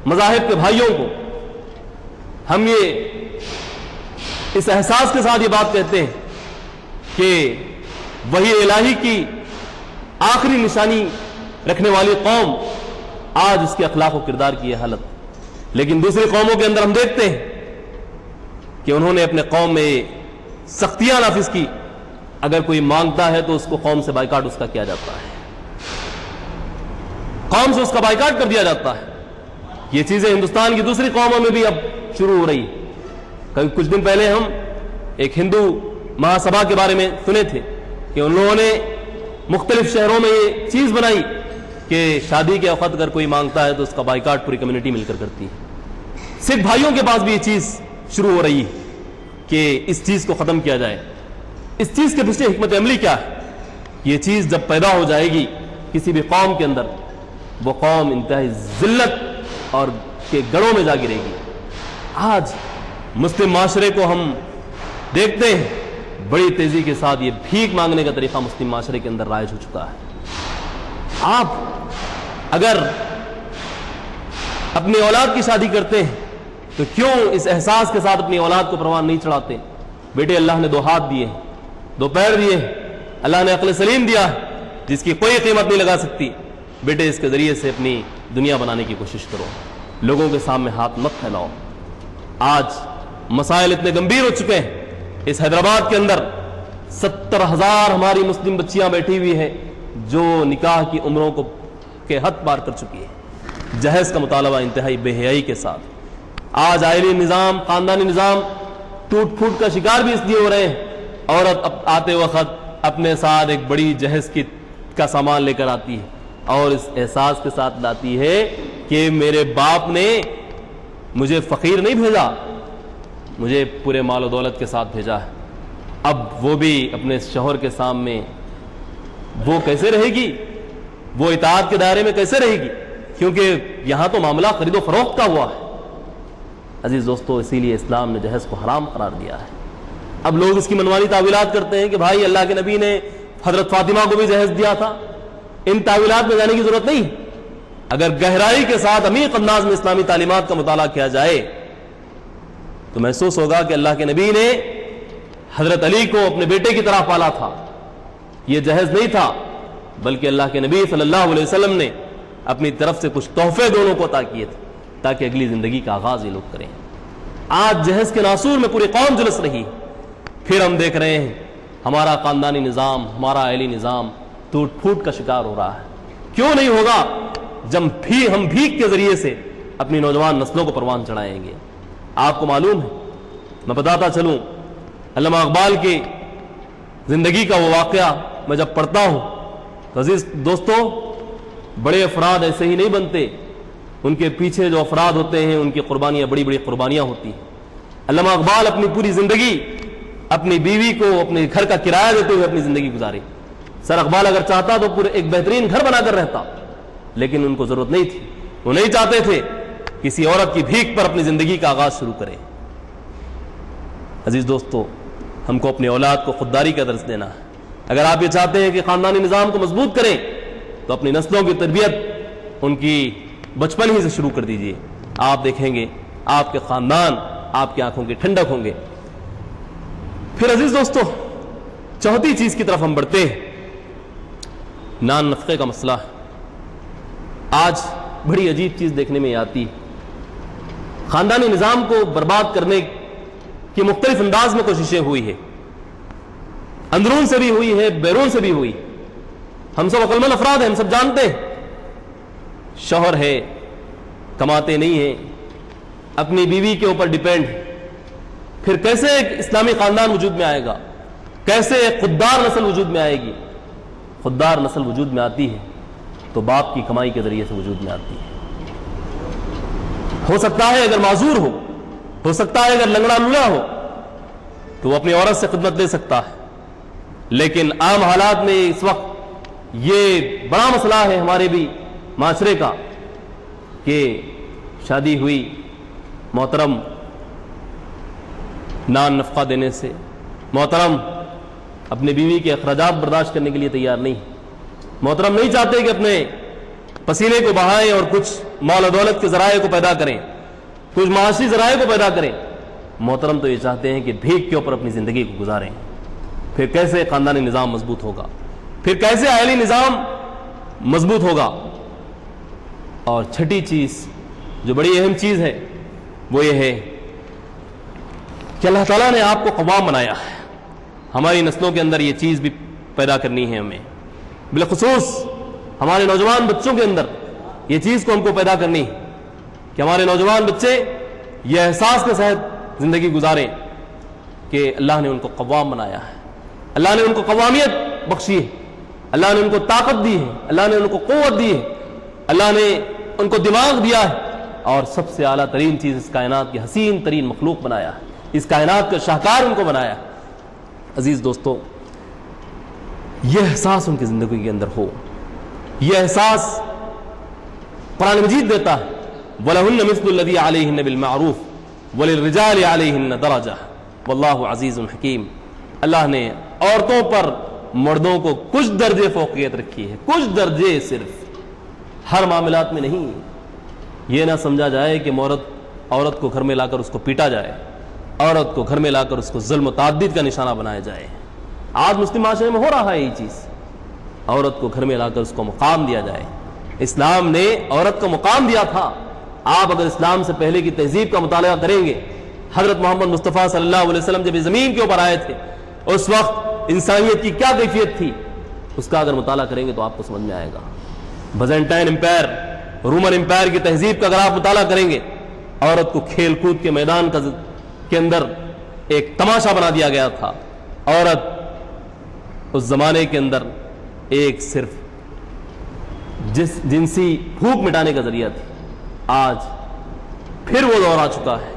مذاہب کے بھائیوں کو، ہم یہ اس احساس کے ساتھ یہ بات کہتے ہیں کہ وحی الہی کی آخری نشانی رکھنے والی قوم آج اس کے اخلاق و کردار کی یہ حالت، لیکن دوسری قوموں کے اندر ہم دیکھتے ہیں کہ انہوں نے اپنے قوم میں سختیاں نافذ کی، اگر کوئی مانگتا ہے تو اس کو قوم سے بائیکاٹ اس کا کیا جاتا ہے، قوم سے اس کا بائیکاٹ کر دیا جاتا ہے۔ یہ چیزیں ہندوستان کی دوسری قوموں میں بھی اب شروع ہو رہی ہیں۔ کچھ دن پہلے ہم ایک ہندو مہاسبھا کے بارے میں سنے تھے کہ ان لوگوں نے مختلف شہروں میں یہ چیز بنائی کہ شادی کے وقت اگر کوئی مانگتا ہے تو اس کا بائیکاٹ پوری کمیونٹی مل کر کرتی ہے۔ سکھ بھائیوں کے پاس بھی یہ چیز شروع ہو رہی ہے کہ اس چیز کو ختم کیا جائے۔ اس چیز کے پیچھے حکمت عملی کیا ہے؟ یہ چیز جب پیدا ہو جائے گی کسی بھی قوم کے اندر، وہ قوم انتہائی ذلت اور کے گڑھوں میں جا گرے گی۔ آج مسلم معاشرے کو ہم دیکھتے ہیں بڑی تیزی کے ساتھ یہ بھیک مانگنے کا طریقہ مسلم معاشرے کے اندر رائج ہو چکا ہے۔ آپ اگر اپنی اولاد کی شادی کرتے ہیں تو کیوں اس احساس کے ساتھ اپنی اولاد کو پروان نہیں چڑھاتے؟ بیٹے، اللہ نے 2 ہاتھ دیے ہیں، 2 پیر دیے ہیں، اللہ نے عقل سلیم دیا ہے جس کی کوئی قیمت نہیں لگا سکتی۔ بیٹے، اس کے ذریعے سے اپنی دنیا بنانے کی کوشش کرو، لوگوں کے سامنے ہاتھ مت پھیلاؤ۔ آج مسائل اتنے گمبھیر ہو چکے ہیں، اس حیدرآباد کے اندر 70,000 ہماری مسلم بچیاں بیٹھی ہوئی ہیں جو نکاح کی عمروں کو کے حد پار کر چکی ہے، جہیز کا مطالبہ انتہائی بے حیائی کے ساتھ۔ آج عائلی نظام، خاندانی نظام ٹوٹ پھوٹ کا شکار بھی اس لیے ہو رہے ہیں۔ عورت آتے وقت اپنے ساتھ ایک بڑی جہیز کا سامان لے کر آتی ہے اور اس احساس کے ساتھ لاتی ہے کہ میرے باپ نے مجھے فقیر نہیں بھیجا، مجھے پورے مال و دولت کے ساتھ بھیجا ہے۔ اب وہ بھی اپنے شوہر کے سامنے وہ کیسے رہے گی، وہ اطاعت کے دائرے میں کیسے رہے گی، کیونکہ یہاں تو معاملہ خرید و فروخت کا ہوا ہے۔ عزیز دوستو، اسی لیے اسلام نے جہیز کو حرام قرار دیا ہے۔ اب لوگ اس کی منمانی تعویلات کرتے ہیں کہ بھائی اللہ کے نبی نے حضرت فاطمہ کو بھی جہیز دیا تھا۔ ان تعویلات میں جانے کی ضرورت نہیں۔ اگر گہرائی کے ساتھ عمیق انداز میں اسلامی تعلیمات کا مطالعہ کیا جائے تو محسوس ہوگا کہ اللہ کے نبی نے حضرت علی کو اپنے بیٹے کی طرح پالا تھا۔ یہ جہیز نہیں تھا، بلکہ اللہ کے نبی صلی اللہ علیہ وسلم نے اپنی طرف سے کچھ تحفے دونوں کو عطا کیے تھے تاکہ اگلی زندگی کا آغاز یہ لوگ کریں۔ آج جہیز کے ناسور میں پوری قوم جلس رہی، پھر ہم دیکھ رہے ہیں ہمارا خاندانی نظام، ہمارا عائلی نظام ٹوٹ پھوٹ کا شکار ہو رہا ہے۔ کیوں نہیں ہوگا جب ہم بھیک کے ذریعے سے اپنی نوجوان نسلوں کو پروان چڑھائیں گے۔ آپ کو معلوم ہے، میں بتاتا چلوں، علامہ اقبال کی زندگی کا وہ واقعہ میں جب پڑھتا ہوں تو عزیز دوستو، بڑے افراد ایسے ہی نہیں بنتے، ان کے پیچھے جو افراد ہوتے ہیں ان کی قربانیاں بڑی بڑی قربانیاں ہوتی ہیں۔ علامہ اقبال اپنی پوری زندگی اپنی بیوی کو اپنے گھر کا کرایہ دیتے ہوئے اپنی زندگی گزاری۔ سر اقبال اگر چاہتا تو پورے ایک بہترین گھر بنا کر رہتا، لیکن ان کو ضرورت نہیں تھی، وہ نہیں چاہتے تھے کسی عورت کی بھیک پر اپنی زندگی کا آغاز شروع کرے۔ عزیز دوستو، ہم کو اپنی اولاد کو خودداری کا درس دینا ہے۔ اگر آپ یہ چاہتے ہیں کہ خاندانی نظام کو مضبوط کریں تو اپنی نسلوں کی تربیت ان کی بچپن ہی سے شروع کر دیجئے۔ آپ دیکھیں گے آپ کے خاندان آپ کی آنکھوں کی ٹھنڈک ہوں گے۔ پھر عزیز دوستو، چوتھی چیز کی طرف ہم بڑھتے ہیں، نان نفقے کا مسئلہ۔ آج بڑی عجیب چیز دیکھنے میں آتی خاندانی نظام کو برباد کرنے کی مختلف انداز میں کوششیں ہوئی ہے، اندرون سے بھی ہوئی ہے، بیرون سے بھی ہوئی۔ ہم سب عقل مند افراد ہیں، ہم سب جانتے ہیں شوہر ہے، کماتے نہیں ہیں، اپنی بیوی کے اوپر ڈیپینڈ، پھر کیسے ایک اسلامی خاندان وجود میں آئے گا؟ کیسے ایک خوددار نسل وجود میں آئے گی؟ خوددار نسل وجود میں آتی ہے تو باپ کی کمائی کے ذریعے سے وجود میں آتی ہے۔ ہو سکتا ہے اگر معذور ہو سکتا ہے اگر لنگڑا لولا ہو تو وہ اپنی عورت سے خدمت لے سکتا ہے، لیکن عام حالات میں اس وقت یہ بڑا مسئلہ ہے ہمارے بھی معاشرے کا کہ شادی ہوئی، محترم نان نفقہ دینے سے، محترم اپنے بیوی کے اخراجات برداشت کرنے کے لیے تیار نہیں، محترم نہیں چاہتے کہ اپنے پسینے کو بہائیں اور کچھ مال و دولت کے ذرائع کو پیدا کریں، کچھ معاشی ذرائع کو پیدا کریں، محترم تو یہ چاہتے ہیں کہ بھیک کے اوپر اپنی زندگی کو گزاریں۔ پھر کیسے خاندانی نظام مضبوط ہوگا؟ پھر کیسے عائلی نظام مضبوط ہوگا؟ اور چھٹی چیز جو بڑی اہم چیز ہے وہ یہ ہے کہ اللہ تعالیٰ نے آپ کو قوام بنایا ہے۔ ہماری نسلوں کے اندر یہ چیز بھی پیدا کرنی ہے ہمیں، بالخصوص ہمارے نوجوان بچوں کے اندر یہ چیز کو ہم کو پیدا کرنی ہے کہ ہمارے نوجوان بچے یہ احساس کے ساتھ زندگی گزاریں کہ اللہ نے ان کو قوام بنایا ہے، اللہ نے ان کو قوامیت بخشی ہے، اللہ نے ان کو طاقت دی ہے، اللہ نے ان کو قوت دی ہے، اللہ نے ان کو دماغ دیا ہے، اور سب سے اعلیٰ ترین چیز اس کائنات کی حسین ترین مخلوق بنایا ہے، اس کائنات کا شاہکار ان کو بنایا ہے۔ عزیز دوستو، یہ احساس ان کی زندگی کے اندر ہو، یہ احساس قرآن مجید دیتا ہے وَلَهُنَّ مِثْلُ الَّذِي عَلَيْهِنَّ بِالْمَعْرُوفِ وَلِلرِّجَالِ عَلَيْهِنَّ دَرَجَةٌ وَاللَّهُ عَزِيزٌ حَكِيمٌ۔ اللہ نے عورتوں پر مردوں کو کچھ درجے فوقیت رکھی ہے، کچھ درجے، صرف ہر معاملات میں نہیں۔ یہ نہ سمجھا جائے کہ عورت کو گھر میں لا کر اس کو پیٹا جائے، عورت کو گھر میں لا کر اس کو ظلم و تعدد کا نشانہ بنایا جائے۔ آج مسلم معاشرے میں ہو رہا ہے یہ چیز، عورت کو گھر میں لا کر اس کو مقام دیا جائے۔ اسلام نے عورت کو مقام دیا تھا۔ آپ اگر اسلام سے پہلے کی تہذیب کا مطالعہ کریں گے، حضرت محمد مصطفیٰ صلی اللہ علیہ وسلم جب زمین کے اوپر آئے تھے اس وقت انسانیت کی کیا کیفیت تھی، اس کا اگر مطالعہ کریں گے تو آپ کو سمجھ میں آئے گا۔ بیزنٹائن امپائر، رومن امپائر کی تہذیب کا اگر آپ مطالعہ کریں گے، عورت کو کھیل کود کے میدان کے اندر ایک تماشا بنا دیا گیا تھا۔ عورت اس زمانے کے اندر ایک صرف جنسی بھوک مٹانے کا ذریعہ تھی۔ آج پھر وہ دور آ چکا ہے،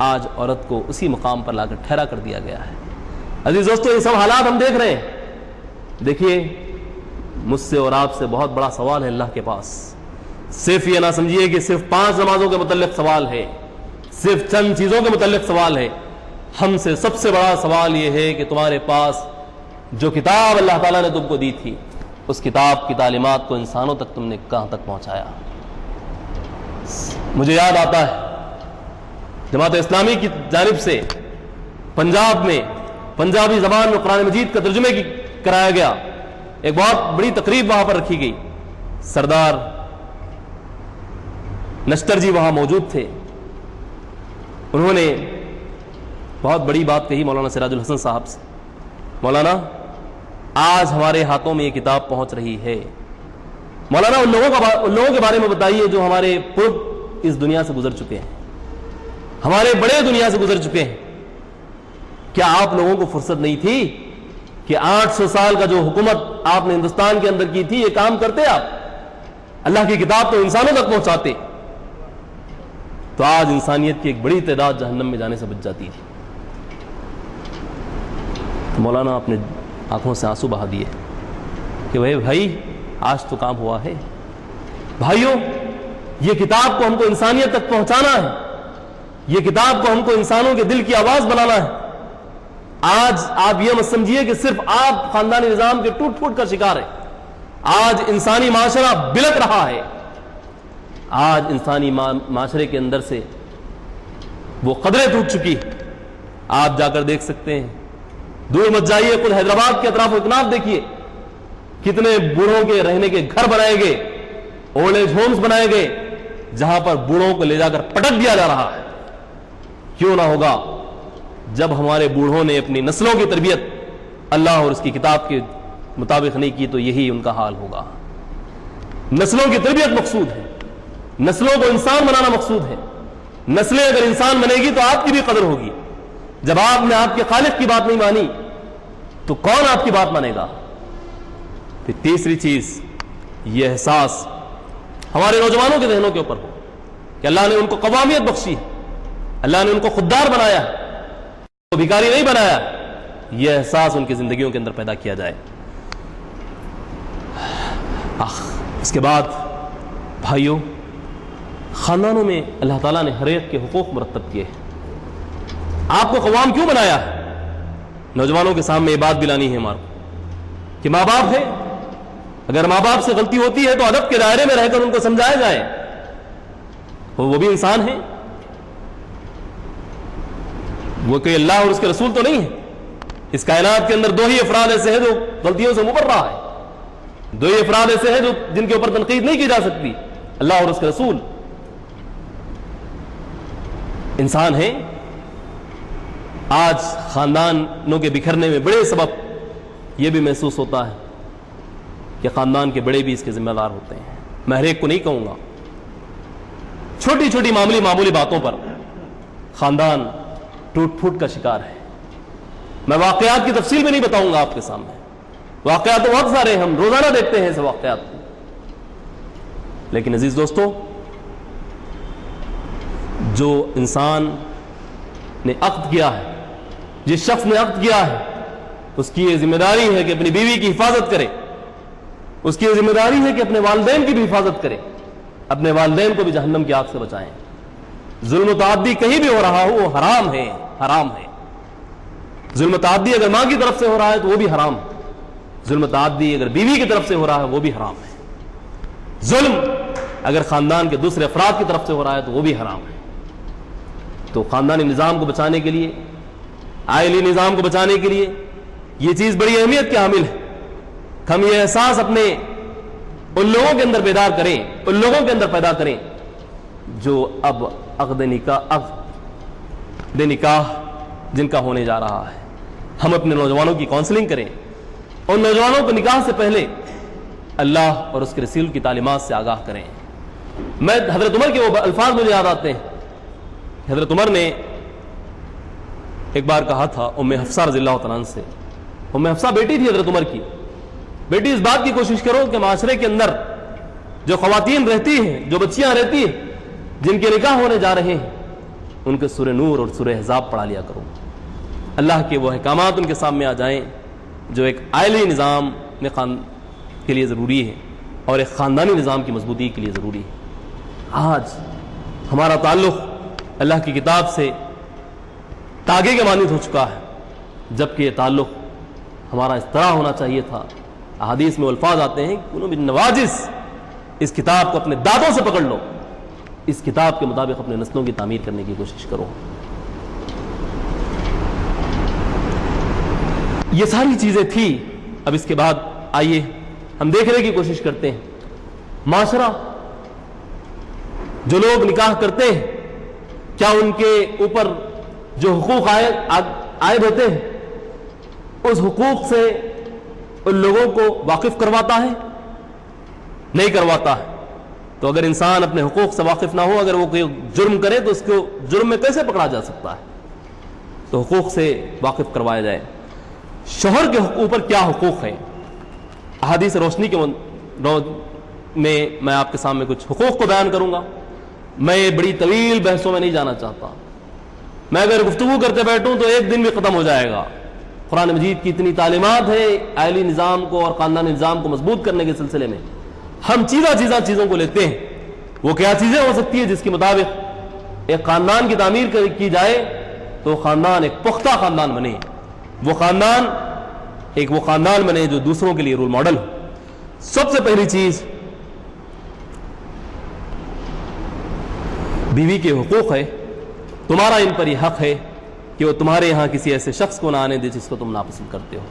آج عورت کو اسی مقام پر لا کر ٹھہرا کر دیا گیا ہے۔ عزیز دوستو، یہ سب حالات ہم دیکھ رہے ہیں۔ دیکھیے، مجھ سے اور آپ سے بہت بڑا سوال ہے اللہ کے پاس۔ صرف یہ نہ سمجھیے کہ صرف 5 نمازوں کے متعلق سوال ہے، صرف چند چیزوں کے متعلق سوال ہے۔ ہم سے سب سے بڑا سوال یہ ہے کہ تمہارے پاس جو کتاب اللہ تعالیٰ نے تم کو دی تھی، اس کتاب کی تعلیمات کو انسانوں تک تم نے کہاں تک پہنچایا؟ مجھے یاد آتا ہے جماعت اسلامی کی جانب سے پنجاب میں پنجابی زبان میں قرآن مجید کا ترجمے کرایا گیا، ایک بہت بڑی تقریب وہاں پر رکھی گئی۔ سردار نشتر جی وہاں موجود تھے، انہوں نے بہت بڑی بات کہی مولانا سراج الحسن صاحب سے، مولانا آج ہمارے ہاتھوں میں یہ کتاب پہنچ رہی ہے، مولانا ان لوگوں کے بارے میں بتائیے جو ہمارے پورب اس دنیا سے گزر چکے ہیں، ہمارے بڑے دنیا سے گزر چکے ہیں۔ کیا آپ لوگوں کو فرصت نہیں تھی کہ 800 سال کا جو حکومت آپ نے ہندوستان کے اندر کی تھی، یہ کام کرتے آپ؟ اللہ کی کتاب تو انسانوں تک پہنچاتے تو آج انسانیت کی ایک بڑی تعداد جہنم میں جانے سے بچ جاتی تھی۔ تو مولانا اپنے آنکھوں سے آنسو بہا دیے کہ بھائی آج تو کام ہوا ہے۔ بھائیوں، یہ کتاب کو ہم کو انسانیت تک پہنچانا ہے، یہ کتاب کو ہم کو انسانوں کے دل کی آواز بنانا ہے۔ آج آپ یہ مت سمجھیے کہ صرف آپ خاندانی نظام کے ٹوٹ پھوٹ کا شکار ہیں، آج انسانی معاشرہ بلک رہا ہے۔ آج انسانی معاشرے کے اندر سے وہ قدریں ٹوٹ چکی۔ آپ جا کر دیکھ سکتے ہیں، دور مت جائیے، خود حیدرآباد کے اطراف و اکناف دیکھیے، کتنے بوڑھوں کے رہنے کے گھر بنائے گئے، اولڈ ایج ہومز بنائے گئے، جہاں پر بوڑھوں کو لے جا کر پٹک دیا جا رہا ہے، کیوں نہ ہوگا جب ہمارے بوڑھوں نے اپنی نسلوں کی تربیت اللہ اور اس کی کتاب کے مطابق نہیں کی تو یہی ان کا حال ہوگا۔ نسلوں کی تربیت مقصود ہے، نسلوں کو انسان بنانا مقصود ہے۔ نسلیں اگر انسان بنے گی تو آپ کی بھی قدر ہوگی۔ جب آپ نے آپ کے خالق کی بات نہیں مانی تو کون آپ کی بات مانے گا؟ پھر تیسری چیز، یہ احساس ہمارے نوجوانوں کے ذہنوں کے اوپر ہو کہ اللہ نے ان کو قوامیت بخشی ہے، اللہ نے ان کو خوددار بنایا ہے، وہ بھکاری نہیں بنایا۔ یہ احساس ان کی زندگیوں کے اندر پیدا کیا جائے۔ اس کے بعد بھائیوں، خاندانوں میں اللہ تعالیٰ نے ہر ایک کے حقوق مرتب کیے ہیں۔ آپ کو قوام کیوں بنایا ہے؟ نوجوانوں کے سامنے یہ بات بھی لانی ہے ہمارے کہ ماں باپ ہے، اگر ماں باپ سے غلطی ہوتی ہے تو ادب کے دائرے میں رہ کر ان کو سمجھایا جائے، وہ بھی انسان ہیں، وہ کوئی اللہ اور اس کے رسول تو نہیں ہے۔ اس کائنات کے اندر دو ہی افراد ایسے ہیں جو غلطیوں سے مبر رہا ہے، دو ہی افراد ایسے ہیں جو جن کے اوپر تنقید نہیں کی جا سکتی، اللہ اور اس کے رسول۔ انسان ہیں۔ آج خاندانوں کے بکھرنے میں بڑے سبب یہ بھی محسوس ہوتا ہے کہ خاندان کے بڑے بھی اس کے ذمہ دار ہوتے ہیں۔ میں ہر ایک کو نہیں کہوں گا، چھوٹی چھوٹی معمولی باتوں پر خاندان ٹوٹ پھوٹ کا شکار ہے۔ میں واقعات کی تفصیل میں نہیں بتاؤں گا آپ کے سامنے، واقعات تو بہت سارے ہیں، ہم روزانہ دیکھتے ہیں ایسے واقعات کو۔ لیکن عزیز دوستو، جو انسان نے عقد کیا ہے، جس شخص نے عقد کیا ہے، اس کی یہ ذمہ داری ہے کہ اپنی بیوی کی حفاظت کرے، اس کی یہ ذمہ داری ہے کہ اپنے والدین کی بھی حفاظت کرے، اپنے والدین کو بھی جہنم کی آگ سے بچائیں۔ ظلم و تعدی کہیں بھی ہو رہا ہو وہ حرام ہے، حرام ہے۔ ظلم تعدی اگر ماں کی طرف سے ہو رہا ہے تو وہ بھی حرام ہے، ظلم تعدی اگر بیوی کی طرف سے ہو رہا ہے وہ بھی حرام ہے، ظلم اگر خاندان کے دوسرے افراد کی طرف سے ہو رہا ہے تو وہ بھی حرام ہے۔ تو خاندانی نظام کو بچانے کے لیے، عائلی نظام کو بچانے کے لیے یہ چیز بڑی اہمیت کی حامل ہے۔ ہم یہ احساس اپنے ان لوگوں کے اندر بیدار کریں، ان لوگوں کے اندر پیدا کریں جو اب عقد نکاح جن کا ہونے جا رہا ہے۔ ہم اپنے نوجوانوں کی کاؤنسلنگ کریں، اور نوجوانوں کو نکاح سے پہلے اللہ اور اس کے رسول کی تعلیمات سے آگاہ کریں۔ میں حضرت عمر کے وہ الفاظ مجھے یاد آتے ہیں۔ حضرت عمر نے ایک بار کہا تھا ام حفصہ رضی اللہ تعالیٰ عنہ سے، ام حفصہ بیٹی تھی حضرت عمر کی، بیٹی اس بات کی کوشش کرو کہ معاشرے کے اندر جو خواتین رہتی ہیں، جو بچیاں رہتی ہیں، جن کے نکاح ہونے جا رہے ہیں، ان کے سورہ نور اور سورہ احزاب پڑھا لیا کرو، اللہ کے وہ احکامات ان کے سامنے آ جائیں جو ایک عائلی نظام کے لیے ضروری ہے اور ایک خاندانی نظام کی مضبوطی کے لیے ضروری ہے۔ آج ہمارا تعلق اللہ کی کتاب سے تاگے کے مانند ہو چکا ہے، جبکہ یہ تعلق ہمارا اس طرح ہونا چاہیے تھا۔ احادیث میں الفاظ آتے ہیں کہ بالنواجس، اس کتاب کو اپنے دانتوں سے پکڑ لو، اس کتاب کے مطابق اپنے نسلوں کی تعمیر کرنے کی کوشش کرو۔ یہ ساری چیزیں تھیں۔ اب اس کے بعد آئیے ہم دیکھنے کی کوشش کرتے ہیں معاشرہ، جو لوگ نکاح کرتے ہیں کیا ان کے اوپر جو حقوق عائد ہوتے ہیں اس حقوق سے ان لوگوں کو واقف کرواتا ہے؟ نہیں کرواتا ہے۔ تو اگر انسان اپنے حقوق سے واقف نہ ہو، اگر وہ کوئی جرم کرے تو اس کو جرم میں کیسے پکڑا جا سکتا ہے؟ تو حقوق سے واقف کروایا جائے۔ شوہر کے اوپر کیا حقوق ہیں؟ احادیث روشنی کے میں آپ کے سامنے کچھ حقوق کو بیان کروں گا۔ میں بڑی طویل بحثوں میں نہیں جانا چاہتا، میں اگر گفتگو کرتے بیٹھوں تو ایک دن بھی ختم ہو جائے گا۔ قرآن مجید کی اتنی تعلیمات ہے عائلی نظام کو اور خاندانی نظام کو مضبوط کرنے کے سلسلے میں۔ ہم چیزوں کو لیتے ہیں، وہ کیا چیزیں ہو سکتی ہیں جس کے مطابق ایک خاندان کی تعمیر کی جائے تو خاندان ایک پختہ خاندان بنے، وہ خاندان بنے جو دوسروں کے لیے رول ماڈل ہو۔ سب سے پہلی چیز بیوی کے حقوق ہے۔ تمہارا ان پر یہ حق ہے کہ وہ تمہارے یہاں کسی ایسے شخص کو نہ آنے دے جس کو تم ناپسند کرتے ہو۔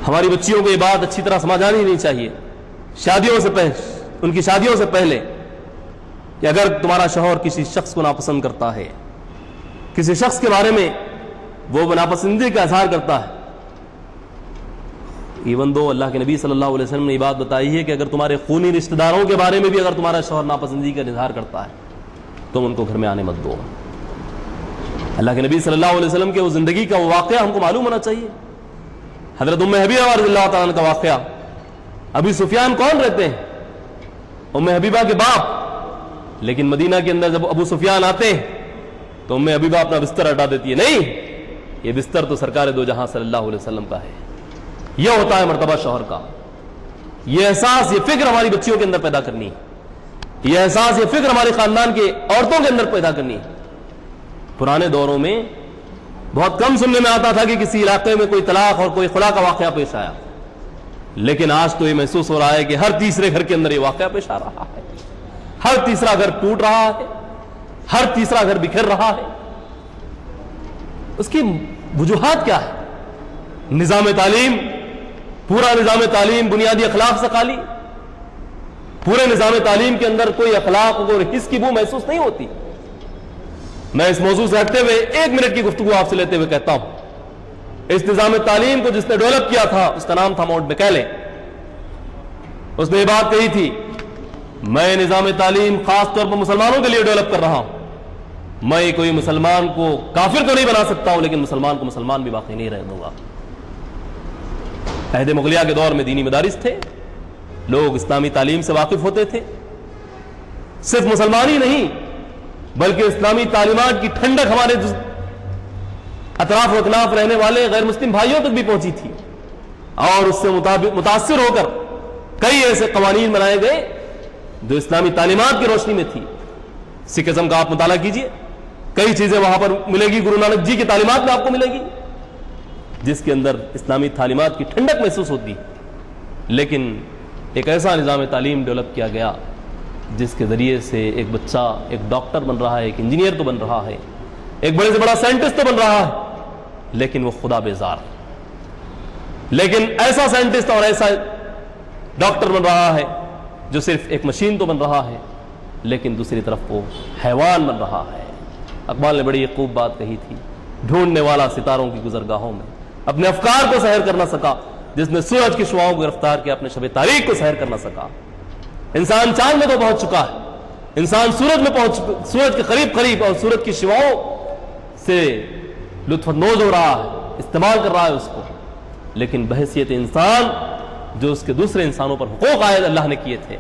ہماری بچیوں کو یہ بات اچھی طرح سمجھ آنی نہیں چاہیے، ان کی شادیوں سے پہلے کہ اگر تمہارا شوہر کسی شخص کو ناپسند کرتا ہے، کسی شخص کے بارے میں وہ ناپسندی کا اظہار کرتا ہے، ایون دو اللہ کے نبی صلی اللہ علیہ وسلم نے یہ بات بتائی ہے کہ اگر تمہارے خونی رشتہ داروں کے بارے میں بھی اگر تمہارا شوہر ناپسندی کا اظہار کرتا ہے تم ان کو گھر میں آنے مت دو۔ اللہ کے نبی صلی اللہ علیہ وسلم کے وہ زندگی کا وہ واقعہ ہم کو معلوم ہونا چاہیے۔ حضرت ام حبیبہ رضی اللہ تعالیٰ عنہ کا واقعہ، ابی سفیان کون رہتے ہیں؟ ام حبیبہ کے باپ، لیکن مدینہ کے اندر جب ابو سفیان آتے ہیں تو ام حبیبہ اپنا بستر ہٹا دیتی ہے، نہیں یہ بستر تو سرکار دو جہاں صلی اللہ علیہ وسلم کا ہے۔ یہ ہوتا ہے مرتبہ شوہر کا۔ یہ احساس، یہ فکر ہماری بچیوں کے اندر پیدا کرنی ہے، یہ احساس، یہ فکر ہمارے خاندان کے عورتوں کے اندر پیدا کرنی ہے۔ پرانے دوروں میں بہت کم سننے میں آتا تھا کہ کسی علاقے میں کوئی طلاق اور کوئی خلا کا واقعہ پیش آیا، لیکن آج تو یہ محسوس ہو رہا ہے کہ ہر تیسرے گھر کے اندر یہ واقعہ پیش آ رہا ہے، ہر تیسرا گھر ٹوٹ رہا ہے، ہر تیسرا گھر بکھر رہا ہے۔ اس کی وجوہات کیا ہے؟ نظام تعلیم، پورا نظام تعلیم بنیادی اخلاق سے خالی، پورے نظام تعلیم کے اندر کوئی اخلاق اور حس کی بو محسوس نہیں ہوتی۔ میں اس موضوع سے ہٹتے ہوئے 1 منٹ کی گفتگو آپ سے لیتے ہوئے کہتا ہوں، اس نظام تعلیم کو جس نے ڈیولپ کیا تھا اس کا نام تھا ماؤنٹ میکیلے۔ اس نے یہ بات کہی تھی، میں نظام تعلیم خاص طور پر مسلمانوں کے لیے ڈیولپ کر رہا ہوں، میں کوئی مسلمان کو کافر تو نہیں بنا سکتا ہوں لیکن مسلمان کو مسلمان بھی باقی نہیں رہنے دوں گا۔ عہد مغلیہ کے دور میں دینی مدارس تھے، لوگ اسلامی تعلیم سے واقف ہوتے تھے، صرف مسلمان ہی نہیں بلکہ اسلامی تعلیمات کی ٹھنڈک ہمارے اطراف و اکناف رہنے والے غیر مسلم بھائیوں تک بھی پہنچی تھی، اور اس سے متاثر ہو کر کئی ایسے قوانین بنائے گئے جو اسلامی تعلیمات کی روشنی میں تھی۔ سکھزم کا آپ مطالعہ کیجئے، کئی چیزیں وہاں پر ملے گی، گرو نانک جی کی تعلیمات میں آپ کو ملے گی جس کے اندر اسلامی تعلیمات کی ٹھنڈک محسوس ہوتی، لیکن ایک ایسا نظام تعلیم ڈیولپ کیا گیا جس کے ذریعے سے ایک بچہ ایک ڈاکٹر بن رہا ہے، ایک انجینئر تو بن رہا ہے، ایک بڑے سے بڑا سائنٹسٹ تو بن رہا ہے، لیکن وہ خدا بیزار، لیکن ایسا سائنٹسٹ اور ایسا ڈاکٹر بن رہا ہے جو صرف ایک مشین تو بن رہا ہے لیکن دوسری طرف وہ حیوان بن رہا ہے۔ اقبال نے بڑی خوب بات کہی تھی، ڈھونڈنے والا ستاروں کی گزرگاہوں میں اپنے افکار کو سحر کر نہ سکا، جس نے سورج کی شعاؤں کو گرفتار کیا اپنے شب تاریخ کو سحر کر نہ سکا۔ انسان چاند میں تو پہنچ چکا ہے، انسان سورج کے قریب اور سورج کی شعاؤں سے لطف اندوز ہو رہا ہے، استعمال کر رہا ہے اس کو، لیکن بحیثیت انسان جو اس کے دوسرے انسانوں پر حقوق عائد اللہ نے کیے تھے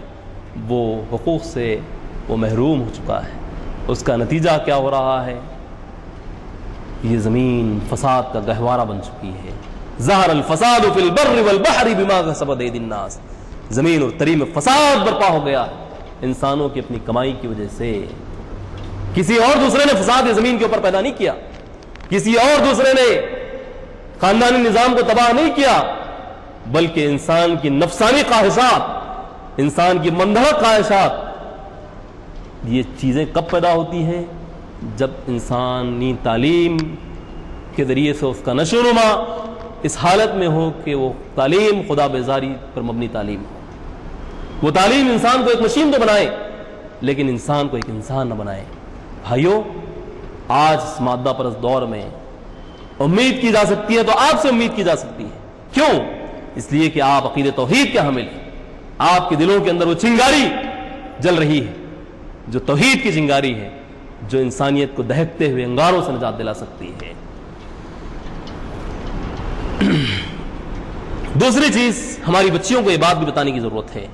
وہ حقوق سے وہ محروم ہو چکا ہے۔ اس کا نتیجہ کیا ہو رہا ہے؟ یہ زمین فساد کا گہوارہ بن چکی ہے۔ ظہر الفساد فی البر والبحر بما کسبت ایدی الناس، زمین اور تری میں فساد برپا ہو گیا انسانوں کی اپنی کمائی کی وجہ سے۔ کسی اور دوسرے نے فساد یہ زمین کے اوپر پیدا نہیں کیا، کسی اور دوسرے نے خاندانی نظام کو تباہ نہیں کیا، بلکہ انسان کی نفسانی خواہشات، انسان کی مندہک خواہشات، یہ چیزیں کب پیدا ہوتی ہیں؟ جب انسانی تعلیم کے ذریعے سے اس کا نشو و نما اس حالت میں ہو کہ وہ تعلیم خدا بیزاری پر مبنی تعلیم ہو۔ وہ تعلیم انسان کو ایک مشین تو بنائے لیکن انسان کو ایک انسان نہ بنائے۔ بھائیو، آج اس مادہ پرست دور میں امید کی جا سکتی ہے تو آپ سے امید کی جا سکتی ہے۔ کیوں؟ اس لیے کہ آپ عقید توحید کے حامل ہیں، آپ کے دلوں کے اندر وہ چنگاری جل رہی ہے جو توحید کی چنگاری ہے، جو انسانیت کو دہکتے ہوئے انگاروں سے نجات دلا سکتی ہے۔ دوسری چیز، ہماری بچیوں کو یہ بات بھی بتانے کی ضرورت ہے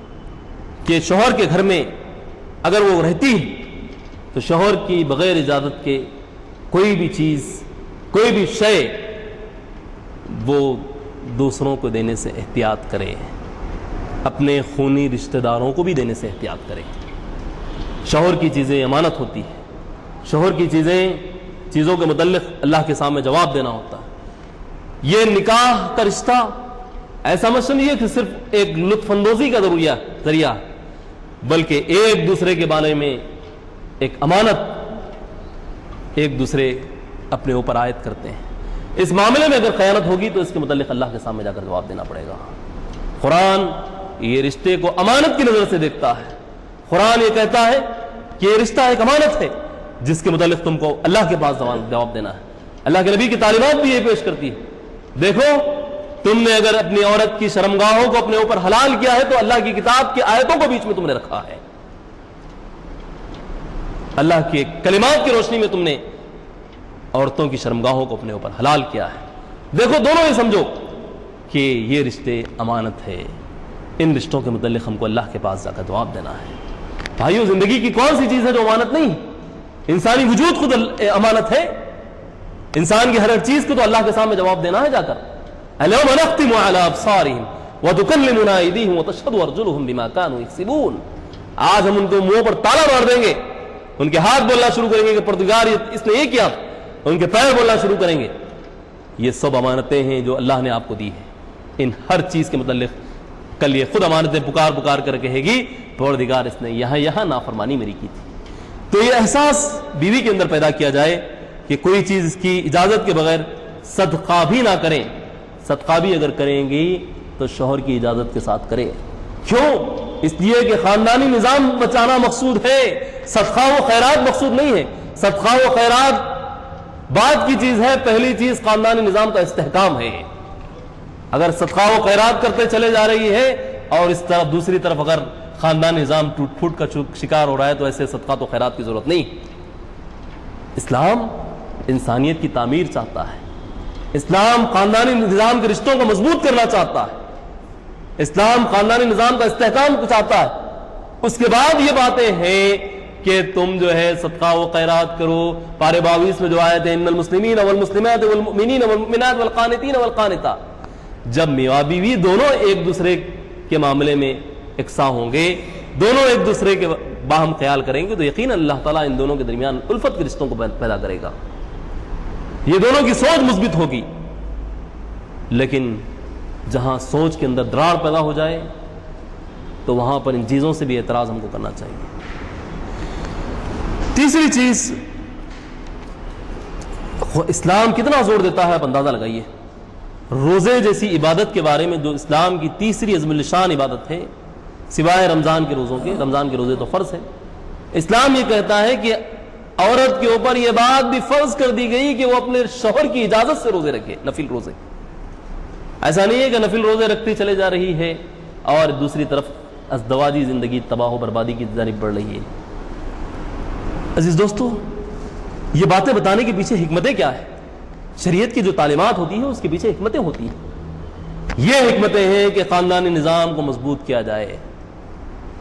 کہ شوہر کے گھر میں اگر وہ رہتی ہے تو شوہر کی بغیر اجازت کے کوئی بھی چیز، کوئی بھی شے وہ دوسروں کو دینے سے احتیاط کرے، اپنے خونی رشتہ داروں کو بھی دینے سے احتیاط کرے۔ شوہر کی چیزیں امانت ہوتی ہے، شوہر کی چیزوں کے متعلق اللہ کے سامنے جواب دینا ہوتا ہے۔ یہ نکاح کا رشتہ ایسا مت سمجھیے کہ صرف ایک لطف اندوزی کا ذریعہ، بلکہ ایک دوسرے کے بارے میں ایک امانت ایک دوسرے اپنے اوپر عائد کرتے ہیں۔ اس معاملے میں اگر خیانت ہوگی تو اس کے متعلق اللہ کے سامنے جا کر جواب دینا پڑے گا۔ قرآن یہ رشتے کو امانت کی نظر سے دیکھتا ہے۔ قرآن یہ کہتا ہے کہ یہ رشتہ ایک امانت ہے جس کے متعلق تم کو اللہ کے پاس جواب دینا ہے۔ اللہ کے نبی کی تعلیمات بھی یہ پیش کرتی ہے، دیکھو تم نے اگر اپنی عورت کی شرمگاہوں کو اپنے اوپر حلال کیا ہے تو اللہ کی کتاب کی آیتوں کو بیچ میں تم نے رکھا ہے، اللہ کے کلمات کی روشنی میں تم نے عورتوں کی شرمگاہوں کو اپنے اوپر حلال کیا ہے۔ دیکھو دونوں یہ سمجھو کہ یہ رشتے امانت ہے، ان رشتوں کے متعلق ہم کو اللہ کے پاس جا کر جواب دینا ہے۔ بھائیو زندگی کی کون سی چیز ہے جو امانت نہیں؟ انسانی وجود خود امانت ہے، انسان کی ہر چیز کو تو اللہ کے سامنے جواب دینا ہے جا کر۔ اليوم نختم على ابصارهم وتكلمنا ايديهم وتشهد ارجلهم بما كانوا يكسبون، آج ہم ان کو منہ پر تالا مار دیں گے، ان کے ہاتھ بولنا شروع کریں گے کہ پروردگار اس نے یہ کیا، ان کے پیر بولنا شروع کریں گے۔ یہ سب امانتیں ہیں جو اللہ نے آپ کو دی ہے، ان ہر چیز کے متعلق کل یہ خود امانتیں پکار پکار کر کہے گی پروردگار اس نے یہاں نافرمانی میری کی تھی۔ تو یہ احساس بیوی کے اندر پیدا کیا جائے کہ کوئی چیز اس کی اجازت کے بغیر صدقہ بھی نہ کریں، صدقہ بھی اگر کریں گی تو شوہر کی اجازت کے ساتھ کریں۔ کیوں؟ اس لیے کہ خاندانی نظام بچانا مقصود ہے، صدقہ و خیرات مقصود نہیں ہے۔ صدقہ و خیرات بعد کی چیز ہے، پہلی چیز خاندانی نظام کا استحکام ہے۔ اگر صدقہ و خیرات کرتے چلے جا رہی ہے اور اس طرف دوسری طرف اگر خاندانی نظام ٹوٹ پھوٹ کا شکار ہو رہا ہے تو ایسے صدقہ و خیرات کی ضرورت نہیں۔ اسلام انسانیت کی تعمیر چاہتا ہے، اسلام خاندانی نظام کے رشتوں کو مضبوط کرنا چاہتا ہے، اسلام خاندانی نظام کا استحکام چاہتا ہے۔ اس کے بعد یہ باتیں ہیں کہ تم جو ہے صدقہ و خیرات کرو۔ پارے 22 میں جو آیت ہے ان المسلمین والمسلمات والمؤمنین والمؤمنات والقانتین والقانتات، جب میاں بیوی دونوں ایک دوسرے کے معاملے میں یکساں ہوں گے، دونوں ایک دوسرے کے باہم خیال کریں گے تو یقیناً اللہ تعالیٰ ان دونوں کے درمیان الفت کے رشتوں کو پیدا کرے گا، یہ دونوں کی سوچ مثبت ہوگی۔ لیکن جہاں سوچ کے اندر دراڑ پیدا ہو جائے تو وہاں پر ان چیزوں سے بھی اعتراض ہم کو کرنا چاہیے۔ تیسری چیز، اسلام کتنا زور دیتا ہے آپ اندازہ لگائیے۔ روزے جیسی عبادت کے بارے میں جو اسلام کی تیسری عظیم الشان عبادت ہے، سوائے رمضان کے روزوں کے، رمضان کے روزے تو فرض ہے، اسلام یہ کہتا ہے کہ عورت کے اوپر یہ بات بھی فرض کر دی گئی کہ وہ اپنے شوہر کی اجازت سے روزے رکھے، نفل روزے۔ ایسا نہیں ہے کہ نفل روزے رکھتی چلے جا رہی ہے اور دوسری طرف ازدواجی زندگی تباہ و بربادی کی جانب بڑھ رہی ہے۔ عزیز دوستو، یہ باتیں بتانے کے پیچھے حکمتیں کیا ہے؟ شریعت کی جو تعلیمات ہوتی ہیں اس کے پیچھے حکمتیں ہوتی ہیں۔ یہ حکمتیں ہیں کہ خاندانی نظام کو مضبوط کیا جائے۔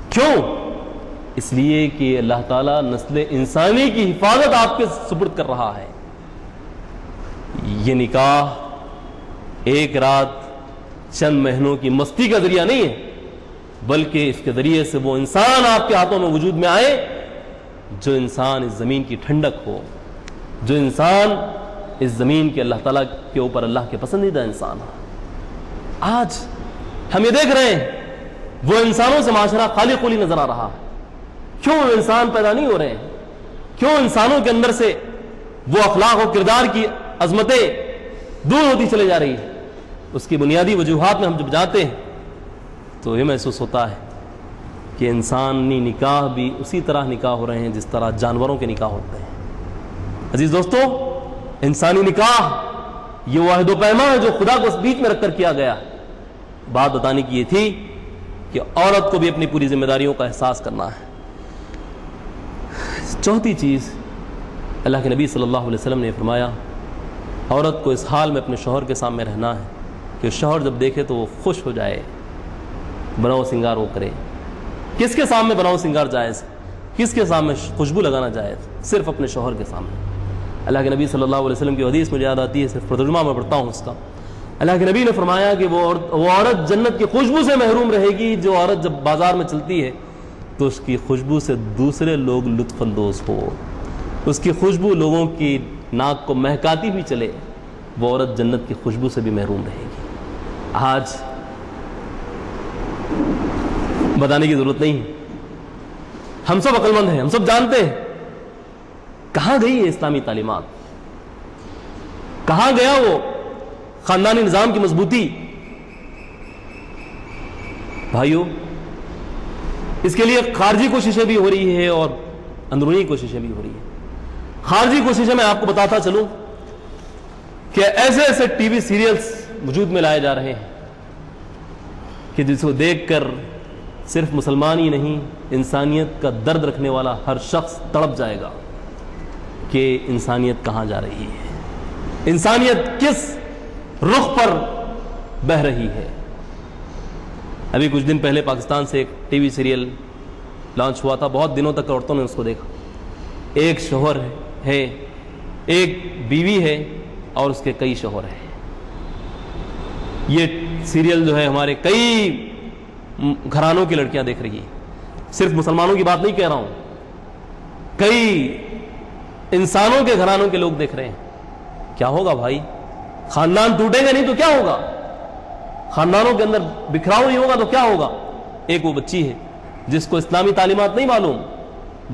کیوں؟ اس لیے کہ اللہ تعالیٰ نسل انسانی کی حفاظت آپ کے سپرد کر رہا ہے۔ یہ نکاح ایک رات چند مہینوں کی مستی کا ذریعہ نہیں ہے، بلکہ اس کے ذریعے سے وہ انسان آپ کے ہاتھوں میں وجود میں آئے جو انسان اس زمین کی ٹھنڈک ہو، جو انسان اس زمین کے اللہ تعالیٰ کے اوپر اللہ کے پسندیدہ انسان ہو۔ آج ہم یہ دیکھ رہے ہیں وہ انسانوں سے معاشرہ خالی خالی نظر آ رہا ہے۔ کیوں انسان پیدا نہیں ہو رہے ہیں؟ کیوں انسانوں کے اندر سے وہ اخلاق و کردار کی عظمتیں دور ہوتی چلے جا رہی ہیں؟ اس کی بنیادی وجوہات میں ہم جب جاتے ہیں تو یہ محسوس ہوتا ہے کہ انسانی نکاح بھی اسی طرح نکاح ہو رہے ہیں جس طرح جانوروں کے نکاح ہوتے ہیں۔ عزیز دوستو، انسانی نکاح یہ وہ عہد و پیمان ہے جو خدا کو بیچ میں رکھ کر کیا گیا۔ بات بتانے کی یہ تھی کہ عورت کو بھی اپنی پوری ذمہ داریوں کا احساس کرنا ہے۔ چوتھی چیز، اللہ کے نبی صلی اللہ علیہ وسلم نے فرمایا عورت کو اس حال میں اپنے شوہر کے سامنے رہنا ہے کہ شوہر جب دیکھے تو وہ خوش ہو جائے، بناؤ سنگار وہ کرے۔ کس کے سامنے بناؤ سنگار جائز؟ کس کے سامنے خوشبو لگانا جائز؟ صرف اپنے شوہر کے سامنے۔ اللہ کے نبی صلی اللہ علیہ وسلم کی حدیث مجھے یاد آتی ہے، صرف ترجمہ میں پڑھتا ہوں اس کا۔ اللہ کے نبی نے فرمایا کہ وہ عورت جنت کی خوشبو سے محروم رہے گی جو عورت جب بازار میں چلتی ہے تو اس کی خوشبو سے دوسرے لوگ لطف اندوز ہو، اس کی خوشبو لوگوں کی ناک کو مہکاتی بھی چلے، وہ عورت جنت کی خوشبو سے بھی محروم رہے گی۔ آج بتانے کی ضرورت نہیں، ہم سب عقل مند ہیں، ہم سب جانتے ہیں کہاں گئی یہ اسلامی تعلیمات، کہاں گیا وہ خاندانی نظام کی مضبوطی۔ بھائیو، اس کے لیے خارجی کوششیں بھی ہو رہی ہے اور اندرونی کوششیں بھی ہو رہی ہیں، خارجی کوششیں میں آپ کو بتاتا چلوں کہ ایسے ایسے ٹی وی سیریلز وجود میں لائے جا رہے ہیں کہ جس کو دیکھ کر صرف مسلمان ہی نہیں، انسانیت کا درد رکھنے والا ہر شخص تڑپ جائے گا کہ انسانیت کہاں جا رہی ہے، انسانیت کس رخ پر بہہ رہی ہے۔ ابھی کچھ دن پہلے پاکستان سے ایک ٹی وی سیریل لانچ ہوا تھا، بہت دنوں تک عورتوں نے اس کو دیکھا۔ ایک شوہر ہے، ایک بیوی ہے اور اس کے کئی شوہر ہیں۔ یہ سیریل جو ہے ہمارے کئی گھرانوں کی لڑکیاں دیکھ رہی ہیں، صرف مسلمانوں کی بات نہیں کہہ رہا ہوں، کئی انسانوں کے گھرانوں کے لوگ دیکھ رہے ہیں۔ کیا ہوگا بھائی؟ خاندان ٹوٹے گا نہیں تو کیا ہوگا؟ خاندانوں کے اندر بکھراؤ نہیں ہوگا تو کیا ہوگا؟ ایک وہ بچی ہے جس کو اسلامی تعلیمات نہیں معلوم،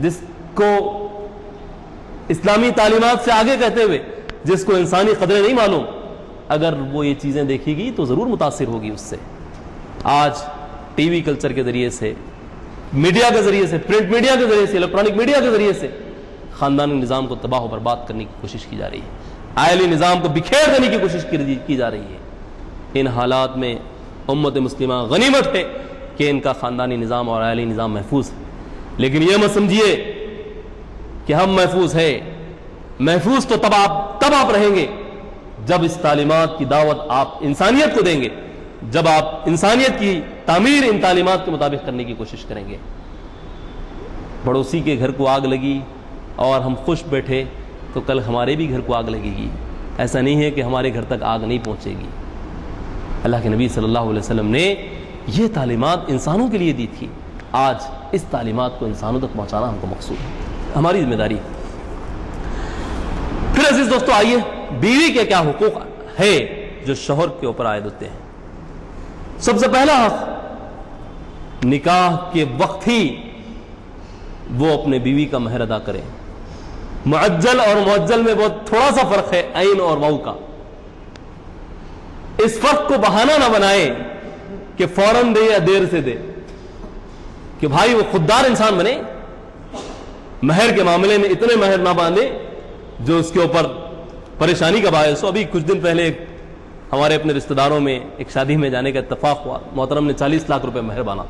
جس کو اسلامی تعلیمات سے آگے کہتے ہوئے جس کو انسانی قدریں نہیں معلوم، اگر وہ یہ چیزیں دیکھے گی تو ضرور متاثر ہوگی اس سے۔ آج ٹی وی کلچر کے ذریعے سے، میڈیا کے ذریعے سے، پرنٹ میڈیا کے ذریعے سے، الیکٹرانک میڈیا کے ذریعے سے خاندانی نظام کو تباہ و برباد کرنے کی کوشش کی جا رہی ہے، عائلی نظام کو بکھیر دینے کی کوشش کی جا رہی ہے۔ ان حالات میں امت مسلمہ غنیمت ہے کہ ان کا خاندانی نظام اور عائلی نظام محفوظ ہے، لیکن یہ مت سمجھیے کہ ہم محفوظ ہے۔ محفوظ تو تب آپ رہیں گے جب اس تعلیمات کی دعوت آپ انسانیت کو دیں گے، جب آپ انسانیت کی تعمیر ان تعلیمات کے مطابق کرنے کی کوشش کریں گے۔ پڑوسی کے گھر کو آگ لگی اور ہم خوش بیٹھے تو کل ہمارے بھی گھر کو آگ لگے گی، ایسا نہیں ہے کہ ہمارے گھر تک آگ نہیں پہنچے گی۔ اللہ کے نبی صلی اللہ علیہ وسلم نے یہ تعلیمات انسانوں کے لیے دی تھی، آج اس تعلیمات کو انسانوں تک پہنچانا ہم کو مقصود ہے، ہماری ذمہ داری۔ پھر عزیز دوستو آئیے بیوی کے کیا حقوق ہے جو شوہر کے اوپر عائد ہوتے ہیں۔ سب سے پہلا حق، نکاح کے وقت ہی وہ اپنے بیوی کا مہر ادا کرے۔ معجل اور معجل میں بہت تھوڑا سا فرق ہے، عین اور واو کا۔ اس فرق کو بہانہ نہ بنائے کہ فوراً دے یا دیر سے دے، کہ بھائی وہ خوددار انسان بنے، مہر کے معاملے میں اتنے مہر نہ باندھے جو اس کے اوپر پریشانی کا باعث ہو۔ ابھی کچھ دن پہلے ہمارے اپنے رشتہ داروں میں ایک شادی میں جانے کا اتفاق ہوا، محترم نے 40 لاکھ روپے مہر باندھا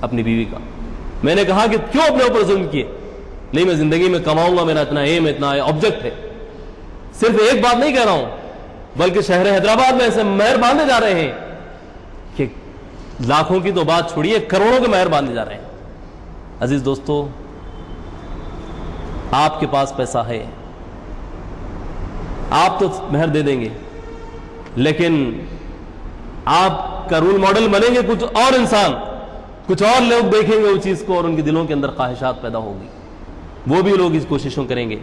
اپنی بیوی کا۔ میں نے کہا کہ کیوں اپنے اوپر ظلم کیے؟ نہیں میں زندگی میں کماؤں گا، میرا اتنا ایم، اتنا آبجیکٹ ہے۔ صرف ایک بات نہیں کہہ رہا ہوں، بلکہ شہر حیدرآباد میں ایسے مہر باندھے جا رہے ہیں کہ لاکھوں کی تو بات چھوڑیے، کروڑوں کے مہر باندھے جا رہے ہیں۔ عزیز دوستو، آپ کے پاس پیسہ ہے، آپ تو مہر دے دیں گے، لیکن آپ کا رول ماڈل بنیں گے کچھ اور انسان، کچھ اور لوگ دیکھیں گے وہ چیز کو اور ان کے دلوں کے اندر خواہشات پیدا ہوگی، وہ بھی لوگ اس کوششوں کریں گے،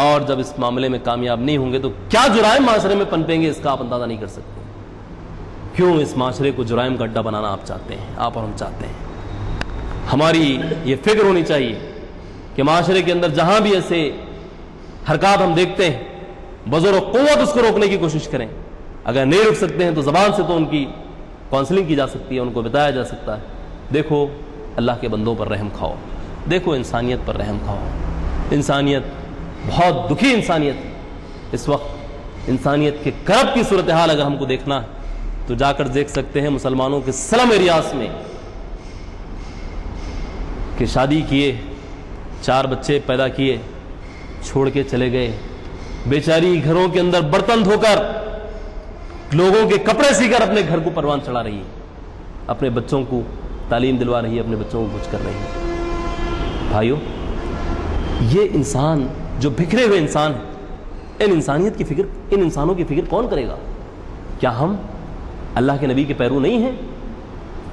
اور جب اس معاملے میں کامیاب نہیں ہوں گے تو کیا جرائم معاشرے میں پنپیں گے اس کا آپ اندازہ نہیں کر سکتے۔ کیوں اس معاشرے کو جرائم کا اڈا بنانا آپ چاہتے ہیں، آپ اور ہم چاہتے ہیں۔ ہماری یہ فکر ہونی چاہیے کہ معاشرے کے اندر جہاں بھی ایسے حرکات ہم دیکھتے ہیں، بزور قوت اس کو روکنے کی کوشش کریں۔ اگر نہیں روک سکتے ہیں تو زبان سے تو ان کی کاؤنسلنگ کی جا سکتی ہے، ان کو بتایا جا سکتا ہے، دیکھو اللہ کے بندوں پر رحم کھاؤ، دیکھو انسانیت پر رحم کھاؤ۔ انسانیت بہت دکھی انسانیت ہے اس وقت۔ انسانیت کے کرب کی صورتحال اگر ہم کو دیکھنا ہے تو جا کر دیکھ سکتے ہیں مسلمانوں کے سلم ایریاز میں کہ شادی کیے، 4 بچے پیدا کیے، چھوڑ کے چلے گئے، بیچاری گھروں کے اندر برتن دھو کر، لوگوں کے کپڑے سی کر اپنے گھر کو پروان چڑھا رہی ہے، اپنے بچوں کو تعلیم دلوا رہی ہے، اپنے بچوں کو کچھ کر رہی ہے۔ بھائیو، یہ انسان جو بکھرے ہوئے انسان ہیں، ان انسانوں کی فکر کون کرے گا؟ کیا ہم اللہ کے نبی کے پیرو نہیں ہیں؟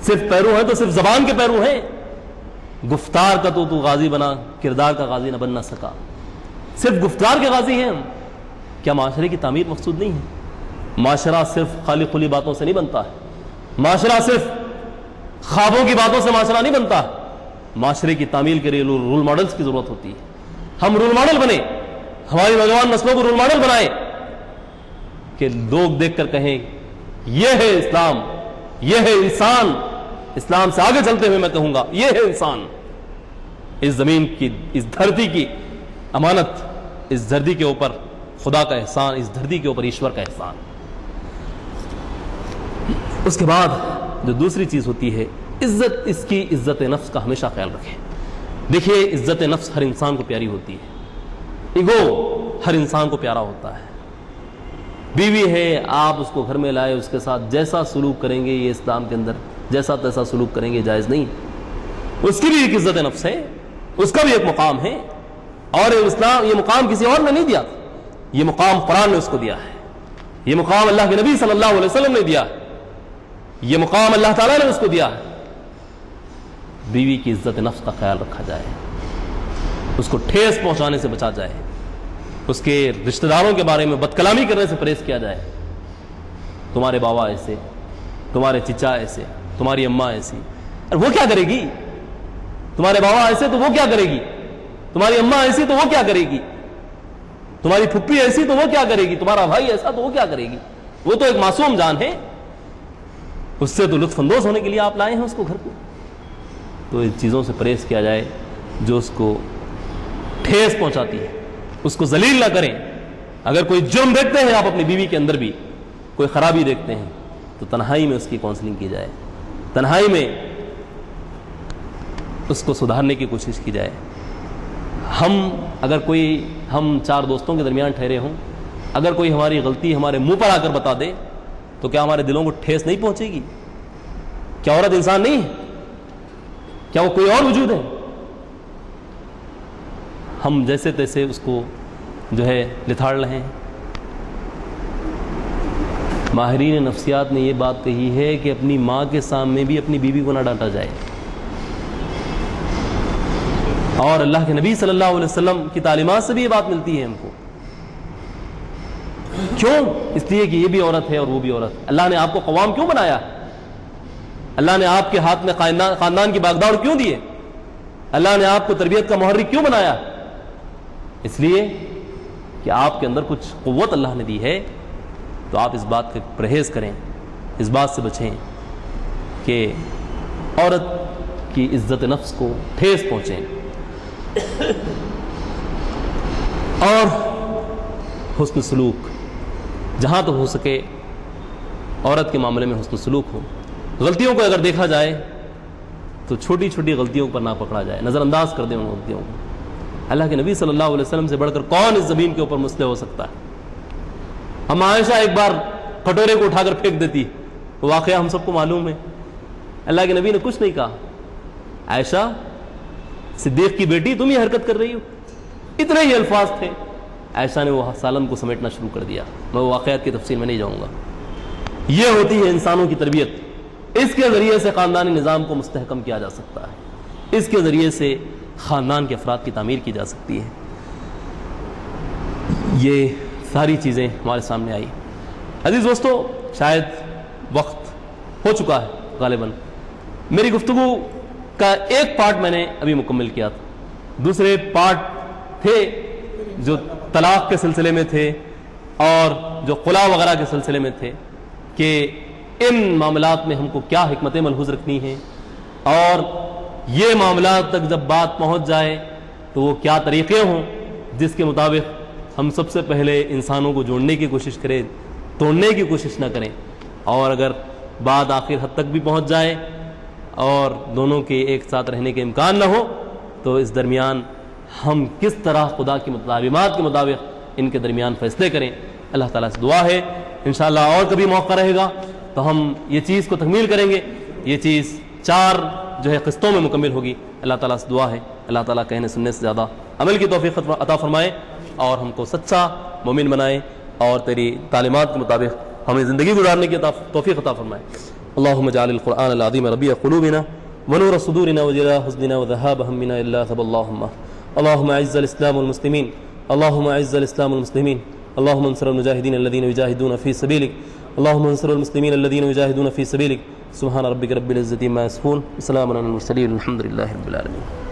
صرف پیرو ہیں تو صرف زبان کے پیرو ہیں؟ گفتار کا تو غازی بنا، کردار کا غازی نہ بن نہ سکا، صرف گفتار کے غازی ہیں ہم۔ کیا معاشرے کی تعمیر مقصود نہیں ہے؟ معاشرہ صرف خالی خلی باتوں سے نہیں بنتا ہے، معاشرہ صرف خوابوں کی باتوں سے معاشرہ نہیں بنتا ہے۔ معاشرے کی تعمیر کے لیے رول ماڈلز کی ضرورت ہوتی ہے۔ ہم رول ماڈل بنے، ہماری نوجوان نسلوں کو رول ماڈل بنائیں کہ لوگ دیکھ کر کہیں یہ ہے اسلام، یہ ہے انسان۔ اسلام سے آگے چلتے ہوئے میں کہوں گا یہ ہے انسان۔ اس زمین کی، اس دھرتی کی امانت، اس دھرتی کے اوپر خدا کا احسان، اس دھرتی کے اوپر ایشور کا احسان۔ اس کے بعد جو دوسری چیز ہوتی ہے عزت، اس کی عزت نفس کا ہمیشہ خیال رکھیں۔ دیکھیے عزت نفس ہر انسان کو پیاری ہوتی ہے، ایگو ہر انسان کو پیارا ہوتا ہے۔ بیوی ہے، آپ اس کو گھر میں لائے، اس کے ساتھ جیسا سلوک کریں گے یہ اسلام کے اندر جیسا تیسا سلوک کریں گے جائز نہیں، اس کی بھی ایک عزت نفس ہے، اس کا بھی ایک مقام ہے، اور اسلام یہ مقام کسی اور نے نہیں دیا، یہ مقام قرآن نے اس کو دیا ہے، یہ مقام اللہ کے نبی صلی اللہ علیہ وسلم نے دیا ہے، یہ مقام اللہ تعالیٰ نے اس کو دیا ہے۔ بیوی کی عزت نفس کا خیال رکھا جائے، اس کو ٹھیس پہنچانے سے بچا جائے، اس کے رشتہ داروں کے بارے میں بد کلامی کرنے سے پرہیز کیا جائے۔ تمہارے بابا ایسے، تمہارے چچا ایسے، تمہاری اماں ایسی، اور وہ کیا کرے گی؟ تمہارے بابا ایسے تو وہ کیا کرے گی؟ تمہاری اماں ایسی تو وہ کیا کرے گی؟ تمہاری پھپھی ایسی تو وہ کیا کرے گی؟ تمہارا بھائی ایسا تو وہ کیا کرے گی؟ وہ تو ایک معصوم جان ہے، اس سے تو لطف اندوز ہونے کے لیے آپ لائے ہیں اس کو گھر کو۔ تو ان چیزوں سے پرہیز کیا جائے جو اس کو ٹھیس پہنچاتی ہے، اس کو ذلیل نہ کریں۔ اگر کوئی جرم دیکھتے ہیں آپ اپنی بیوی کے اندر بھی، کوئی خرابی دیکھتے ہیں، تو تنہائی میں اس کی کاؤنسلنگ کی جائے، تنہائی میں اس کو سدھارنے کی کوشش کی جائے۔ ہم چار دوستوں کے درمیان ٹھہرے ہوں، اگر کوئی ہماری غلطی ہمارے منہ پر آ کر بتا دے تو کیا ہمارے دلوں کو ٹھیس نہیں پہنچے گی؟ کیا عورت انسان نہیں ہے؟ کیا وہ کوئی اور وجود ہے؟ ہم جیسے تیسے اس کو جو ہے لتاڑ رہے ہیں۔ ماہرین نفسیات نے یہ بات کہی ہے کہ اپنی ماں کے سامنے بھی اپنی بیوی کو نہ ڈانٹا جائے، اور اللہ کے نبی صلی اللہ علیہ وسلم کی تعلیمات سے بھی یہ بات ملتی ہے ہم کو۔ کیوں؟ اس لیے کہ یہ بھی عورت ہے اور وہ بھی عورت ہے۔ اللہ نے آپ کو قوام کیوں بنایا؟ اللہ نے آپ کے ہاتھ میں خاندان کی باغدار کیوں دیے؟ اللہ نے آپ کو تربیت کا محرک کیوں بنایا؟ اس لیے کہ آپ کے اندر کچھ قوت اللہ نے دی ہے، تو آپ اس بات کا پرہیز کریں، اس بات سے بچیں کہ عورت کی عزت نفس کو ٹھیس پہنچیں، اور حسن سلوک جہاں تو ہو سکے عورت کے معاملے میں حسن سلوک ہو۔ غلطیوں کو اگر دیکھا جائے تو چھوٹی چھوٹی غلطیوں پر نہ پکڑا جائے، نظر انداز کر دیں ان غلطیوں کو۔ اللہ کے نبی صلی اللہ علیہ وسلم سے بڑھ کر کون اس زمین کے اوپر مسلح ہو سکتا ہے؟ ہم عائشہ ایک بار کٹورے کو اٹھا کر پھینک دیتی، واقعہ ہم سب کو معلوم ہے۔ اللہ کے نبی نے کچھ نہیں کہا، عائشہ صدیق کی بیٹی تم یہ حرکت کر رہی ہو، اتنے ہی الفاظ تھے۔ عائشہ نے وہ سالن کو سمیٹنا شروع کر دیا۔ میں وہ واقعات کی تفصیل میں نہیں جاؤں گا۔ یہ ہوتی ہے انسانوں کی تربیت، اس کے ذریعے سے خاندانی نظام کو مستحکم کیا جا سکتا ہے، اس کے ذریعے سے خاندان کے افراد کی تعمیر کی جا سکتی ہے۔ یہ ساری چیزیں ہمارے سامنے آئی۔ عزیز دوستو، شاید وقت ہو چکا ہے غالباً۔ میری گفتگو کا ایک پارٹ میں نے ابھی مکمل کیا تھا، دوسرے پارٹ تھے جو طلاق کے سلسلے میں تھے اور جو خلا وغیرہ کے سلسلے میں تھے، کہ ان معاملات میں ہم کو کیا حکمت ملحوظ رکھنی ہے، اور یہ معاملات تک جب بات پہنچ جائے تو وہ کیا طریقے ہوں جس کے مطابق ہم سب سے پہلے انسانوں کو جوڑنے کی کوشش کریں، توڑنے کی کوشش نہ کریں، اور اگر بات آخر حد تک بھی پہنچ جائے اور دونوں کے ایک ساتھ رہنے کے امکان نہ ہو، تو اس درمیان ہم کس طرح خدا کی تعلیمات کے مطابق ان کے درمیان فیصلے کریں۔ اللہ تعالیٰ سے دعا ہے انشاءاللہ اور کبھی موقع رہے گا تو ہم یہ چیز کو تکمیل کریں گے۔ یہ چیز 4 جو ہے قسطوں میں مکمل ہوگی۔ اللہ تعالیٰ سے دعا ہے اللہ تعالیٰ کہنے سننے سے زیادہ عمل کی توفیق عطا فرمائے، اور ہم کو سچا مومن بنائے، اور تیری تعلیمات کے مطابق ہمیں زندگی گزارنے کی توفیق عطا فرمائے۔ اللہم اجعل القرآن العظیم ربیع قلوبنا ونور صدورنا وجلاء حزننا وذهاب همنا الا ثب اللهم اعز الاسلام والمسلمين، اللهم اعز الاسلام والمسلمين، اللهم انصر المجاهدين الذين يجاهدون في سبيلك، اللهم انصر المسلمين الذين يجاهدون في سبيلك۔ سبحان ربك رب العزة عما يصفون، وسلام على المرسلين، الحمد لله رب العالمين۔